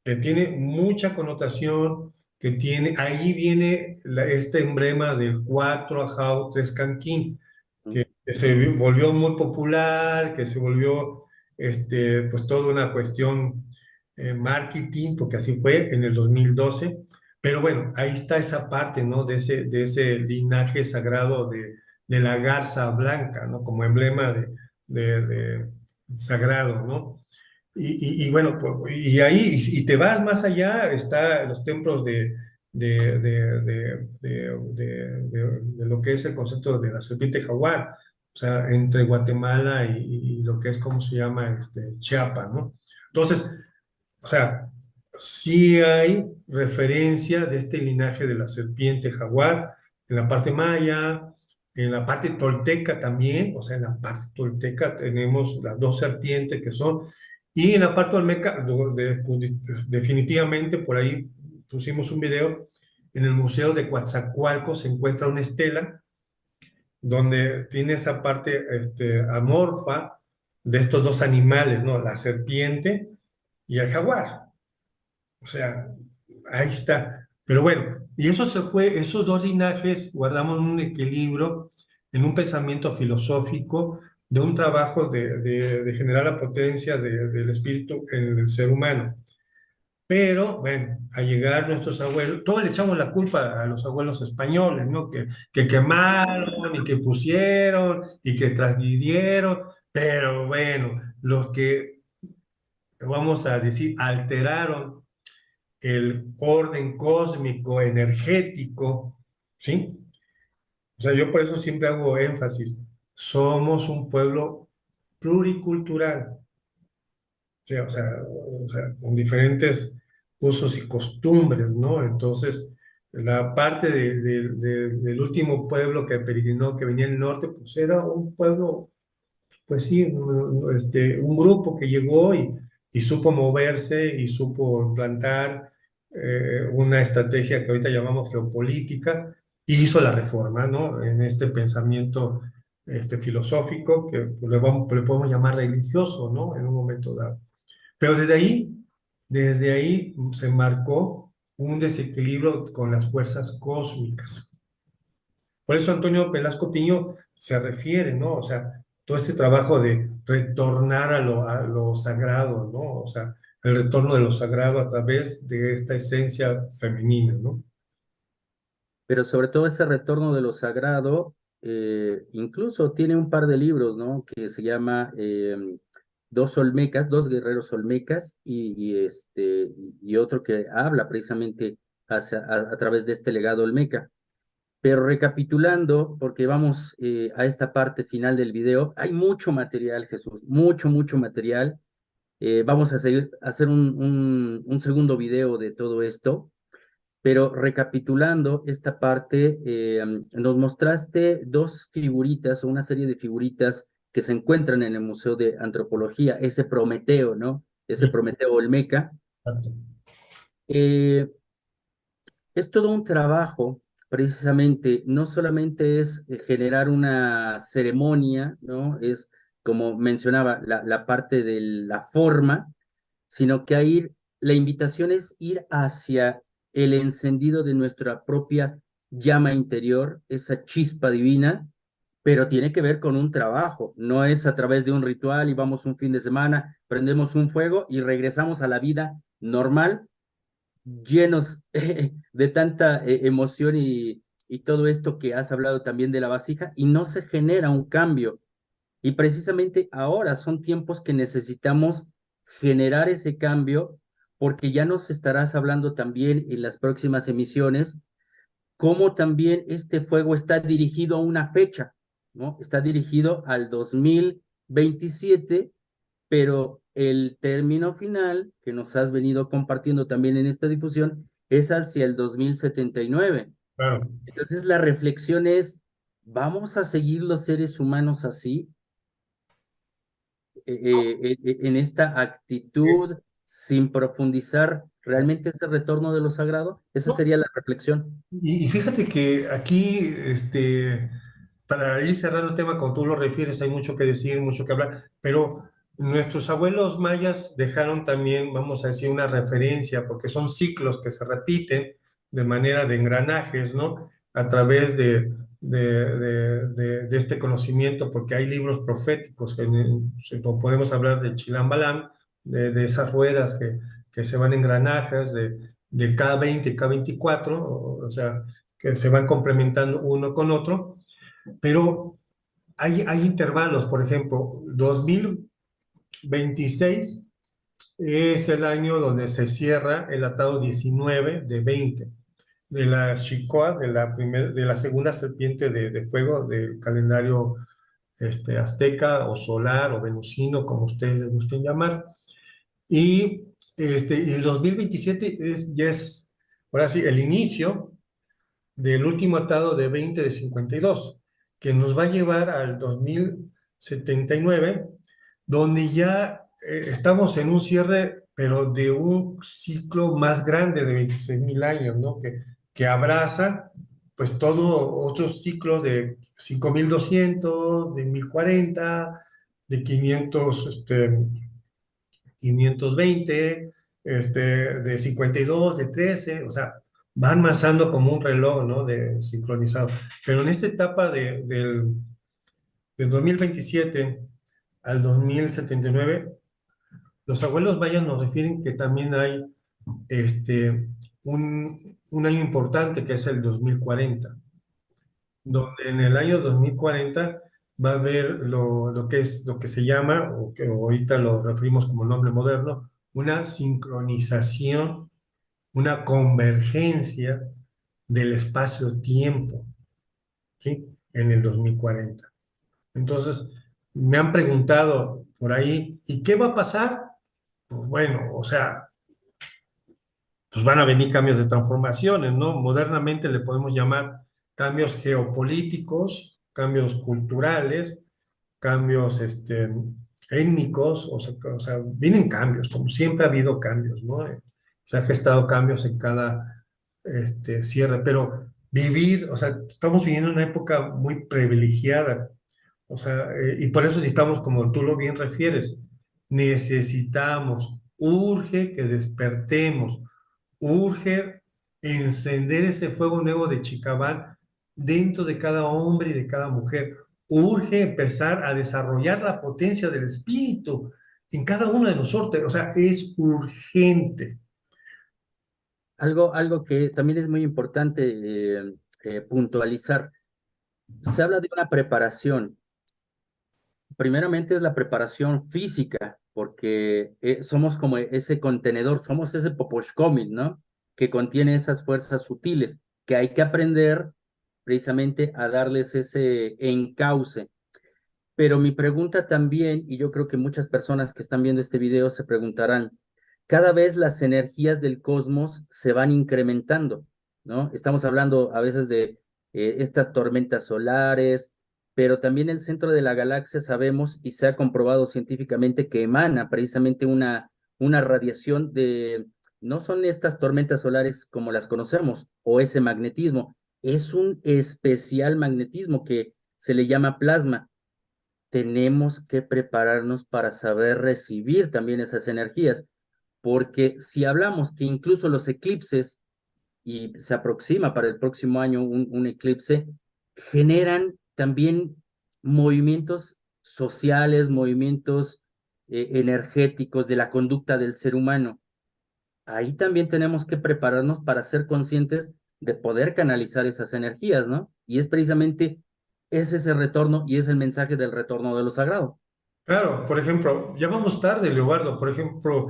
que tiene mucha connotación, que tiene, ahí viene este emblema del 4 ajao 3 canquín, que se volvió muy popular, que se volvió pues toda una cuestión marketing, porque así fue en el 2012. Pero bueno, ahí está esa parte, ¿no? De ese linaje sagrado de la garza blanca, ¿no? Como emblema de sagrado, ¿no? Y bueno, pues, y ahí, y te vas más allá, está los templos de lo que es el concepto de la serpiente jaguar, o sea, entre Guatemala y lo que es, ¿cómo se llama? Chiapas, ¿no? Entonces, o sea, sí hay referencia de este linaje de la serpiente jaguar en la parte maya, en la parte tolteca también, o sea, en la parte tolteca tenemos las dos serpientes que son, y en la parte olmeca, definitivamente por ahí pusimos un video, en el Museo de Coatzacoalcos se encuentra una estela donde tiene esa parte amorfa de estos dos animales, ¿no? La serpiente y el jaguar. O sea, ahí está. Pero bueno, y eso se fue, esos dos linajes guardamos un equilibrio en un pensamiento filosófico de un trabajo de generar la potencia del espíritu en el ser humano. Pero bueno, a llegar nuestros abuelos, todos le echamos la culpa a los abuelos españoles, ¿no? Que quemaron y que pusieron y que transgredieron, pero bueno, los que, vamos a decir, alteraron el orden cósmico, energético, ¿sí? O sea, yo por eso siempre hago énfasis, somos un pueblo pluricultural, ¿sí? O sea, con diferentes usos y costumbres, ¿no? Entonces, La parte del último pueblo que peregrinó, que venía del norte, pues era un pueblo, pues sí, un grupo que llegó y supo moverse y supo plantar una estrategia que ahorita llamamos geopolítica y hizo la reforma, ¿no? En este pensamiento filosófico que le podemos llamar religioso, ¿no? En un momento dado. Pero desde ahí se marcó un desequilibrio con las fuerzas cósmicas. Por eso Antonio Velasco Piño se refiere, ¿no? O sea, todo este trabajo de retornar a lo sagrado, ¿no? O sea, el retorno de lo sagrado a través de esta esencia femenina, ¿no? Pero sobre todo ese retorno de lo sagrado, incluso tiene un par de libros, ¿no? Que se llama Dos Olmecas, Dos Guerreros Olmecas, y otro que habla precisamente a través de este legado Olmeca. Pero recapitulando, porque vamos a esta parte final del video, hay mucho material, Jesús, mucho material. Vamos a hacer un segundo video de todo esto, pero recapitulando esta parte, nos mostraste dos figuritas o una serie de figuritas que se encuentran en el Museo de Antropología, ese Prometeo, ¿no? Ese Sí, Prometeo Olmeca. exacto. Eh, Es todo un trabajo, precisamente, no solamente es generar una ceremonia, ¿no? Es, como mencionaba, la parte de la forma, sino que la invitación es ir hacia el encendido de nuestra propia llama interior, esa chispa divina, pero tiene que ver con un trabajo, no es a través de un ritual y vamos un fin de semana, prendemos un fuego y regresamos a la vida normal llenos de tanta emoción y todo esto que has hablado también de la vasija y no se genera un cambio. Y precisamente ahora son tiempos que necesitamos generar ese cambio porque ya nos estarás hablando también en las próximas emisiones cómo también este fuego está dirigido a una fecha, ¿no? Está dirigido al 2027, pero el término final que nos has venido compartiendo también en esta difusión es hacia el 2079. Claro. Entonces la reflexión es, ¿vamos a seguir los seres humanos así, en esta actitud, sin profundizar realmente ese retorno de lo sagrado? Esa No, sería la reflexión. y fíjate que aquí, para ir cerrando el tema, como tú lo refieres, hay mucho que decir, mucho que hablar, pero nuestros abuelos mayas dejaron también, vamos a decir, una referencia, porque son ciclos que se repiten de manera de engranajes, ¿no? A través de este conocimiento, porque hay libros proféticos, podemos hablar de Chilambalam, de esas ruedas que se van engranajes, de K20 K24, o sea, que se van complementando uno con otro, pero hay intervalos, por ejemplo, 2026 es el año donde se cierra el atado 19 de 20 de la Chicoa, de la segunda serpiente de fuego del calendario azteca o solar o venusino, como ustedes les gusten llamar. Y el 2027 ya es, ahora sí, el inicio del último atado de 20 de 52 que nos va a llevar al 2079 donde ya estamos en un cierre, pero de un ciclo más grande de 26.000 años, ¿no? Que abraza pues todo otros ciclos de 5.200 de 1040 de 520, de 52, de 13, o sea, van masando como un reloj, ¿no? De sincronizado. Pero en esta etapa del 2027 al 2079, los abuelos mayas nos refieren que también hay un año importante que es el 2040, donde en el año 2040 va a haber lo que se llama, o que ahorita lo referimos como nombre moderno, una sincronización, una convergencia del espacio-tiempo, ¿sí? En el 2040. Entonces, me han preguntado por ahí, ¿y qué va a pasar? Pues bueno, o sea, pues van a venir cambios de transformaciones, ¿no? Modernamente le podemos llamar cambios geopolíticos, cambios culturales, cambios étnicos, vienen cambios, como siempre ha habido cambios, ¿no? Se han gestado cambios en cada cierre, pero vivir, o sea, estamos viviendo una época muy privilegiada, o sea, y por eso necesitamos, como tú lo bien refieres, necesitamos, urge que despertemos, urge encender ese fuego nuevo de Chicabán dentro de cada hombre y de cada mujer. Urge empezar a desarrollar la potencia del espíritu en cada uno de nosotros. O sea, es urgente. Algo que también es muy importante puntualizar. Se habla de una preparación. Primeramente es la preparación física, porque somos como ese contenedor, somos ese poposhkomil, ¿no? Que contiene esas fuerzas sutiles, que hay que aprender precisamente a darles ese encauce. Pero mi pregunta también, y yo creo que muchas personas que están viendo este video se preguntarán, cada vez las energías del cosmos se van incrementando, ¿no? Estamos hablando a veces de estas tormentas solares, pero también el centro de la galaxia sabemos y se ha comprobado científicamente que emana precisamente una radiación de, no son estas tormentas solares como las conocemos, o ese magnetismo, es un especial magnetismo que se le llama plasma. Tenemos que prepararnos para saber recibir también esas energías, porque si hablamos que incluso los eclipses, y se aproxima para el próximo año un eclipse, generan también movimientos sociales, movimientos energéticos de la conducta del ser humano. Ahí también tenemos que prepararnos para ser conscientes de poder canalizar esas energías, ¿no? Y es precisamente ese es el retorno y es el mensaje del retorno de lo sagrado. Claro, por ejemplo, ya vamos tarde, Leobardo. Por ejemplo,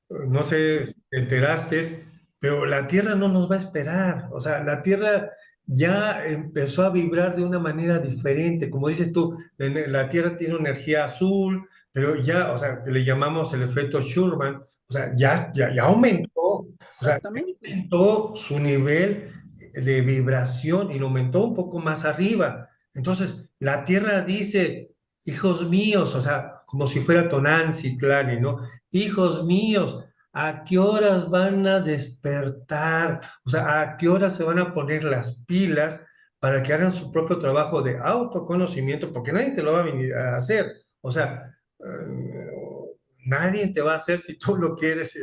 no sé si te enteraste, pero la Tierra no nos va a esperar. O sea, la Tierra ya empezó a vibrar de una manera diferente. Como dices tú, la Tierra tiene una energía azul, pero ya, o sea, que le llamamos el efecto Schumann. O sea, ya aumentó, o sea, ya Exactamente. aumentó su nivel de vibración y lo aumentó un poco más arriba. Entonces, la Tierra dice, hijos míos, o sea, como si fuera Tonantzin, Tlani, ¿no? Hijos míos, ¿a qué horas van a despertar? O sea, ¿a qué horas se van a poner las pilas para que hagan su propio trabajo de autoconocimiento? Porque nadie te lo va a venir a hacer. O sea, nadie te va a hacer si tú lo quieres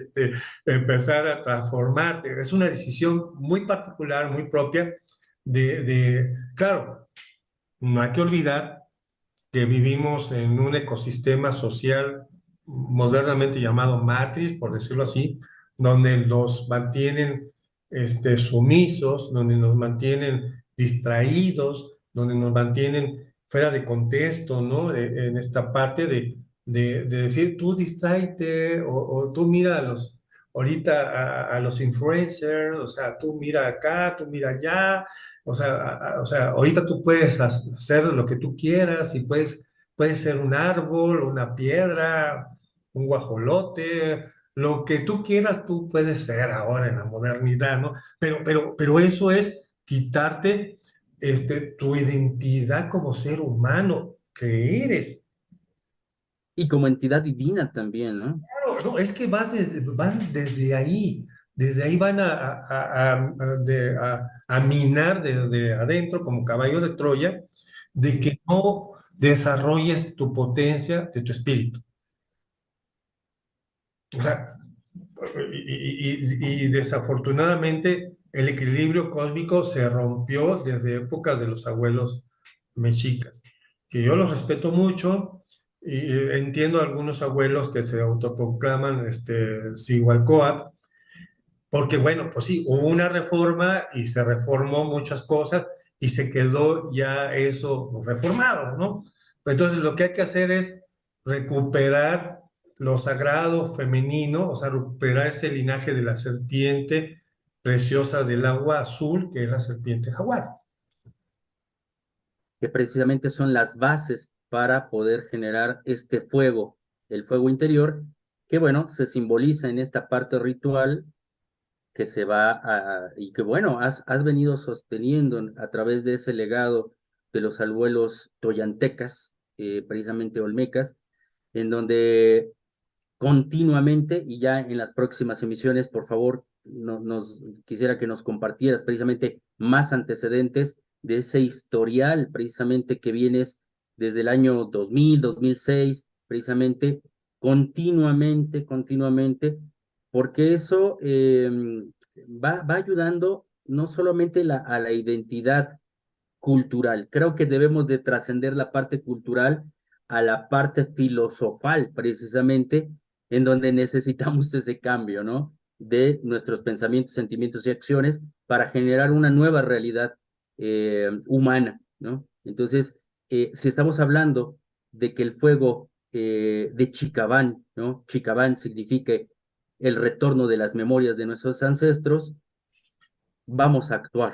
empezar a transformarte. Es una decisión muy particular, muy propia claro, no hay que olvidar que vivimos en un ecosistema social modernamente llamado matriz, por decirlo así, donde los mantienen sumisos, donde nos mantienen distraídos, donde nos mantienen fuera de contexto, ¿no? En esta parte de decir, tú distráete o tú mira ahorita a los influencers, o sea, tú mira acá, tú mira allá, o sea, ahorita tú puedes hacer lo que tú quieras y puedes ser un árbol, una piedra, un guajolote, lo que tú quieras, tú puedes ser ahora en la modernidad, ¿no? Pero eso es quitarte tu identidad como ser humano que eres. Y como entidad divina también, ¿no? Claro, no, es que van desde ahí van a minar desde adentro como caballo de Troya, de que no desarrolles tu potencia de tu espíritu. O sea, y desafortunadamente el equilibrio cósmico se rompió desde épocas de los abuelos mexicas, que yo los respeto mucho y entiendo a algunos abuelos que se autoproclaman Zihualcóatl, porque bueno, pues sí, hubo una reforma y se reformó muchas cosas y se quedó ya eso reformado, ¿no? Entonces lo que hay que hacer es recuperar lo sagrado femenino, o sea, recuperar ese linaje de la serpiente preciosa del agua azul, que es la serpiente jaguar. Que precisamente son las bases para poder generar este fuego, el fuego interior, que bueno, se simboliza en esta parte ritual que se va y que bueno, has venido sosteniendo a través de ese legado de los abuelos toyantecas, precisamente olmecas, en donde continuamente, y ya en las próximas emisiones, por favor, quisiera que nos compartieras precisamente más antecedentes de ese historial, precisamente que vienes desde el año 2000, 2006, precisamente, continuamente, porque eso va ayudando no solamente a la identidad cultural. Creo que debemos de trascender la parte cultural a la parte filosofal, precisamente, en donde necesitamos ese cambio, ¿no? De nuestros pensamientos, sentimientos y acciones para generar una nueva realidad humana, ¿no? Entonces, si estamos hablando de que el fuego de Chicabán, ¿no? Chicabán significa el retorno de las memorias de nuestros ancestros, vamos a actuar.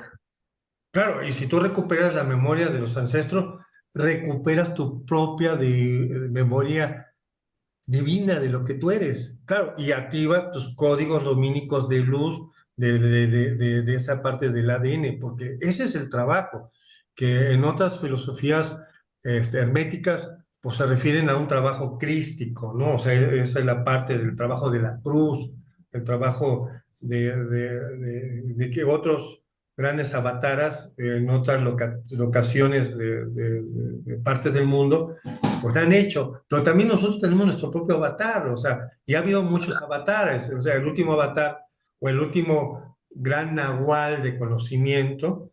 Claro, y si tú recuperas la memoria de los ancestros, recuperas tu propia memoria divina de lo que tú eres, claro, y activas tus códigos lumínicos de luz de esa parte del ADN, porque ese es el trabajo, que en otras filosofías herméticas, pues se refieren a un trabajo crístico, ¿no? O sea, esa es la parte del trabajo de la cruz, el trabajo de que otros grandes avataras en otras locaciones de partes del mundo pues han hecho, pero también nosotros tenemos nuestro propio avatar, o sea, y ha habido muchos avatares, o sea, el último avatar o el último gran nahual de conocimiento,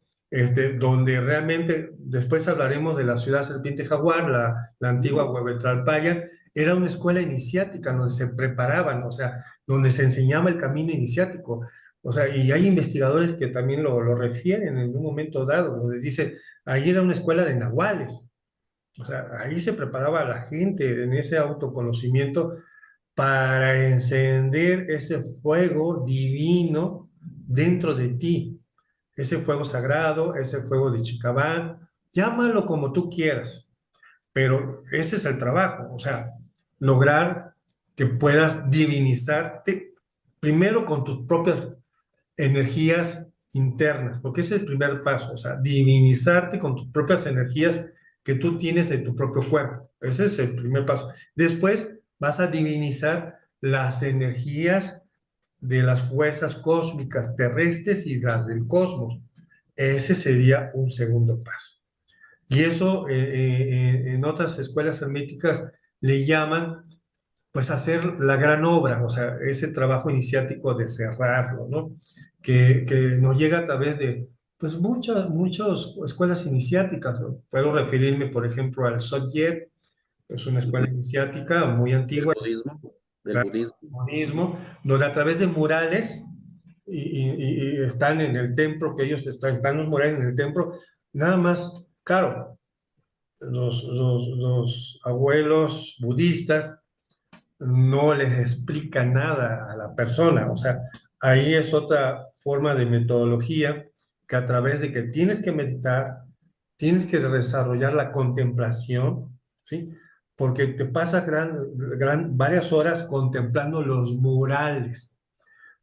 donde realmente, después hablaremos de la ciudad serpiente jaguar, la antigua Huehuetralpayan, era una escuela iniciática donde se preparaban, o sea, donde se enseñaba el camino iniciático, o sea, y hay investigadores que también lo refieren en un momento dado, donde dice, ahí era una escuela de nahuales, o sea, ahí se preparaba a la gente en ese autoconocimiento para encender ese fuego divino dentro de ti, ese fuego sagrado, ese fuego de Chicabán, llámalo como tú quieras, pero ese es el trabajo, o sea, lograr que puedas divinizarte primero con tus propias energías internas, porque ese es el primer paso, o sea, divinizarte con tus propias energías que tú tienes de tu propio cuerpo. Ese es el primer paso. Después vas a divinizar las energías de las fuerzas cósmicas terrestres y las del cosmos. Ese sería un segundo paso. Y eso en otras escuelas herméticas le llaman pues hacer la gran obra, o sea, ese trabajo iniciático de cerrarlo, ¿no? Que nos llega a través de, pues, muchas escuelas iniciáticas, ¿no? Puedo referirme, por ejemplo, al Sogyet, es una escuela iniciática muy Del antigua, budismo, del claro, budismo. budismo, donde a través de murales, y están en el templo, que ellos están los murales en el templo, nada más, claro, los abuelos budistas no les explica nada a la persona. O sea, ahí es otra forma de metodología que a través de que tienes que meditar, tienes que desarrollar la contemplación, ¿sí? Porque te pasas varias horas contemplando los murales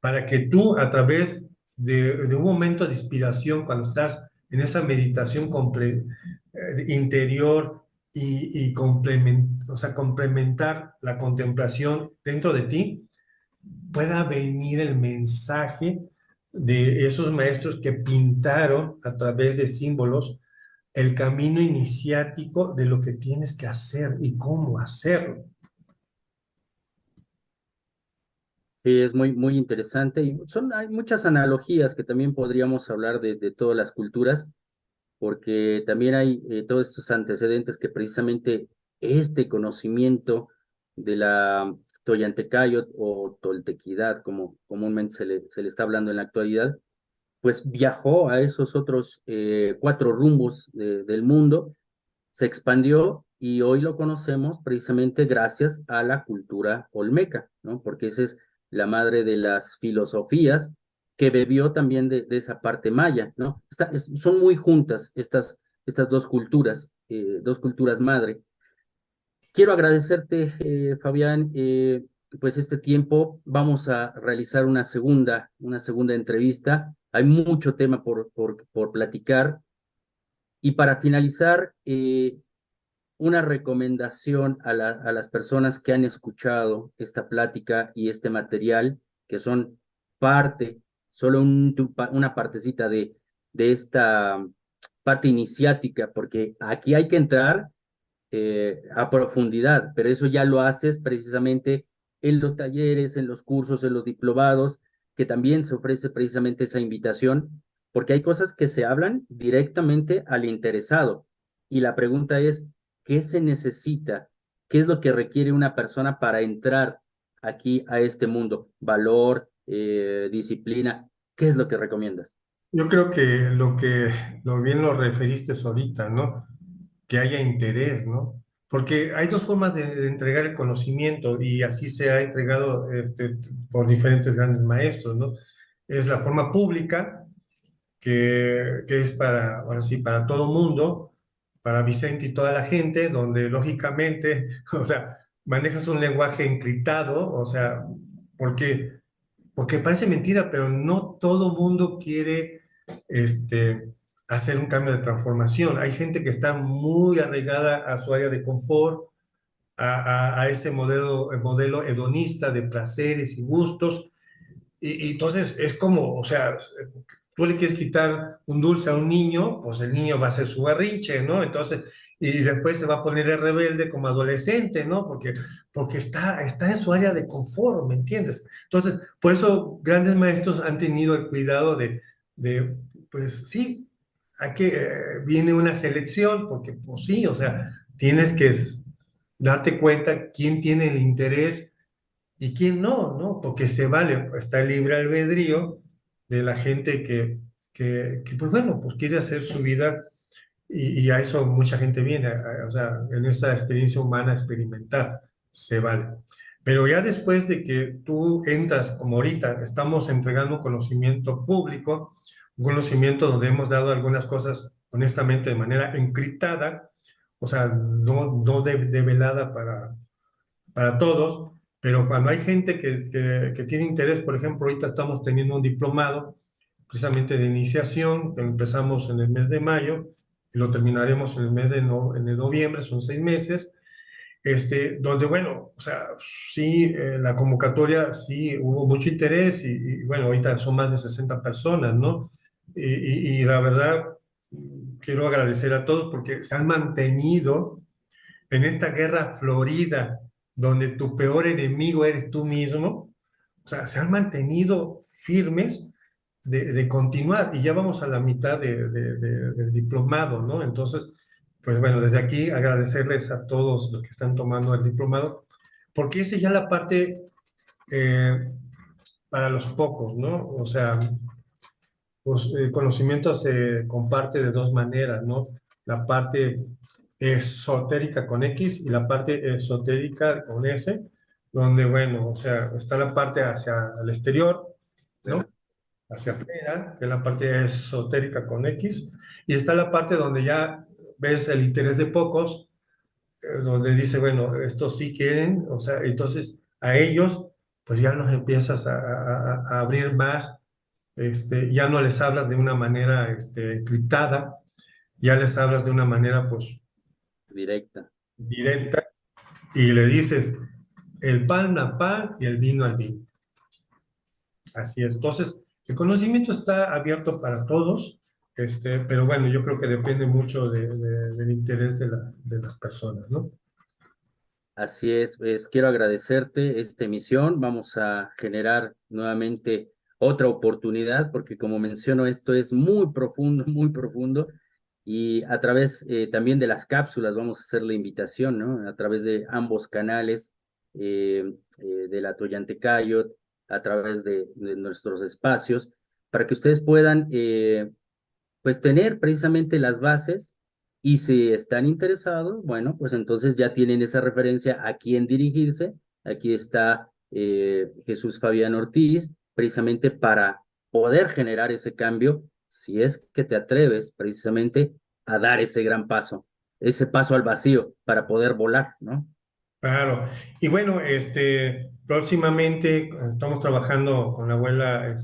para que tú a través de un momento de inspiración, cuando estás en esa meditación interior o sea, complementar la contemplación dentro de ti, pueda venir el mensaje de esos maestros que pintaron a través de símbolos el camino iniciático de lo que tienes que hacer y cómo hacerlo. Sí, es muy interesante y hay muchas analogías que también podríamos hablar de todas las culturas, porque también hay todos estos antecedentes que precisamente este conocimiento de la Toyantecayot o Toltequidad, como comúnmente se le está hablando en la actualidad, pues viajó a esos otros 4 rumbos del mundo, se expandió y hoy lo conocemos precisamente gracias a la cultura olmeca, ¿no? Porque esa es la madre de las filosofías que bebió también de esa parte maya, ¿no? Son muy juntas estas dos culturas madre. Quiero agradecerte, Fabián, pues este tiempo. Vamos a realizar una segunda entrevista. Hay mucho tema por platicar. Y para finalizar, una recomendación a las personas que han escuchado esta plática y este material, que son parte, solo una partecita de esta parte iniciática, porque aquí hay que entrar a profundidad, pero eso ya lo haces precisamente en los talleres, en los cursos, en los diplomados, que también se ofrece precisamente esa invitación, porque hay cosas que se hablan directamente al interesado. Y la pregunta es, ¿qué se necesita? ¿Qué es lo que requiere una persona para entrar aquí a este mundo? Valor, disciplina, ¿qué es lo que recomiendas? Yo creo lo bien lo referiste ahorita, ¿no? Que haya interés, ¿no? Porque hay dos formas de entregar el conocimiento y así se ha entregado por diferentes grandes maestros, ¿no? Es la forma pública, que es para, ahora sí, para todo mundo, para Vicente y toda la gente, donde lógicamente, o sea, manejas un lenguaje encriptado, o sea, porque, porque parece mentira, pero no todo mundo quiere hacer un cambio de transformación. Hay gente que está muy arraigada a su área de confort, a ese modelo hedonista de placeres y gustos, y entonces es como, o sea, tú le quieres quitar un dulce a un niño, pues el niño va a hacer su berrinche, ¿no? Entonces, y después se va a poner de rebelde como adolescente, ¿no? Porque está en su área de confort, ¿me entiendes? Entonces, por eso grandes maestros han tenido el cuidado de pues sí, viene una selección, porque pues sí, o sea, tienes que darte cuenta quién tiene el interés y quién no, ¿no? Porque se vale, está el libre albedrío de la gente pues bueno, pues quiere hacer su vida y a eso mucha gente viene, o sea, en esa experiencia humana experimentar, se vale. Pero ya después de que tú entras, como ahorita, estamos entregando conocimiento público, un conocimiento donde hemos dado algunas cosas, honestamente, de manera encriptada, o sea, no develada para todos, pero cuando hay gente que tiene interés, por ejemplo, ahorita estamos teniendo un diplomado precisamente de iniciación, que empezamos en el mes de mayo y lo terminaremos en el mes de noviembre, son 6 meses, donde, bueno, o sea, sí, la convocatoria, sí, hubo mucho interés y, bueno, ahorita son más de 60 personas, ¿no? Y la verdad, quiero agradecer a todos porque se han mantenido en esta guerra florida, donde tu peor enemigo eres tú mismo, o sea, se han mantenido firmes de continuar y ya vamos a la mitad del diplomado, ¿no? Entonces, pues bueno, desde aquí agradecerles a todos los que están tomando el diplomado, porque esa es ya la parte eh, para los pocos, ¿no? O sea, pues el conocimiento se comparte de dos maneras, ¿no? La parte esotérica con X y la parte esotérica con S, donde, bueno, o sea, está la parte hacia el exterior, ¿no? Hacia afuera, que es la parte esotérica con X, y está la parte donde ya ves el interés de pocos, donde dice, bueno, estos sí quieren, o sea, entonces a ellos, pues ya los empiezas a abrir más, ya no les hablas de una manera encriptada, ya les hablas de una manera, pues, Directa. directa, y le dices el pan al pan y el vino al vino. Así es. Entonces, el conocimiento está abierto para todos, pero bueno, yo creo que depende mucho del interés de las personas, ¿no? Así es, pues quiero agradecerte esta emisión. Vamos a generar nuevamente otra oportunidad, porque como menciono, esto es muy profundo, y a través también de las cápsulas vamos a hacer la invitación, ¿no? A través de ambos canales, de la Toyantecayot, a través de nuestros espacios, para que ustedes puedan pues tener precisamente las bases, y si están interesados, bueno, pues entonces ya tienen esa referencia a quién dirigirse. Aquí está Jesús Fabián Ortiz, precisamente para poder generar ese cambio, si es que te atreves precisamente a dar ese paso al vacío para poder volar, ¿no? Claro. Y bueno, próximamente estamos trabajando con la abuela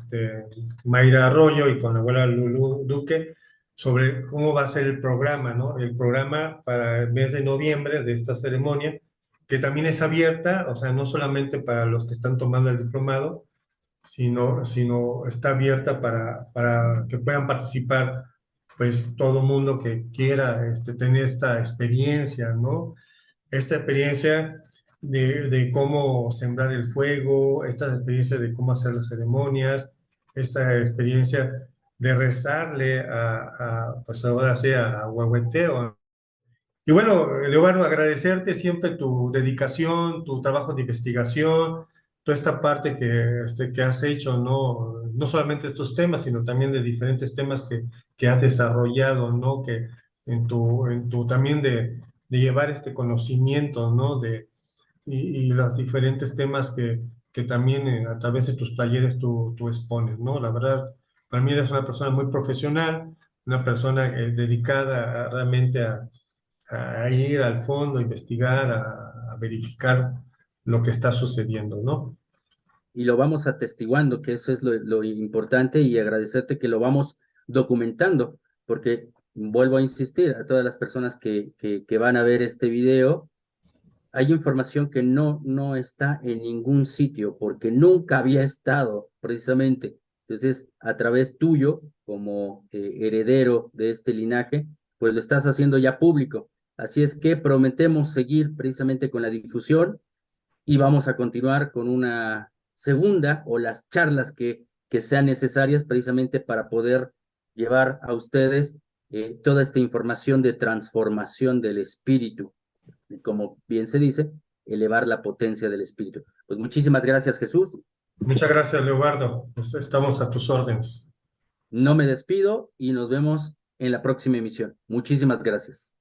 Mayra Arroyo y con la abuela Lulú Duque sobre cómo va a ser el programa, ¿no? El programa para el mes de noviembre de esta ceremonia, que también es abierta, o sea, no solamente para los que están tomando el diplomado, sino está abierta para que puedan participar, pues, todo mundo que quiera tener esta experiencia, ¿no? Esta experiencia de cómo sembrar el fuego, esta experiencia de cómo hacer las ceremonias, esta experiencia de rezarle pues ahora sí, a Huehueteo. Y bueno, Leobardo, agradecerte siempre tu dedicación, tu trabajo de investigación, toda esta parte que has hecho, ¿no? No solamente estos temas, sino también de diferentes temas que has desarrollado, ¿no? Que en tu también de llevar este conocimiento, ¿no? Y los diferentes temas que también a través de tus talleres tú expones, ¿no? La verdad, para mí eres una persona muy profesional, una persona dedicada realmente a ir al fondo, a investigar, a verificar lo que está sucediendo, ¿no? Y lo vamos atestiguando, que eso es lo importante, y agradecerte que lo vamos documentando, porque vuelvo a insistir a todas las personas que van a ver este video, hay información que no está en ningún sitio, porque nunca había estado precisamente. Entonces, a través tuyo, como heredero de este linaje, pues lo estás haciendo ya público. Así es que prometemos seguir precisamente con la difusión y vamos a continuar con una segunda o las charlas que sean necesarias precisamente para poder llevar a ustedes toda esta información de transformación del espíritu. Y como bien se dice, elevar la potencia del espíritu. Pues muchísimas gracias, Jesús. Muchas gracias, Leobardo. Pues estamos a tus órdenes. No me despido y nos vemos en la próxima emisión. Muchísimas gracias.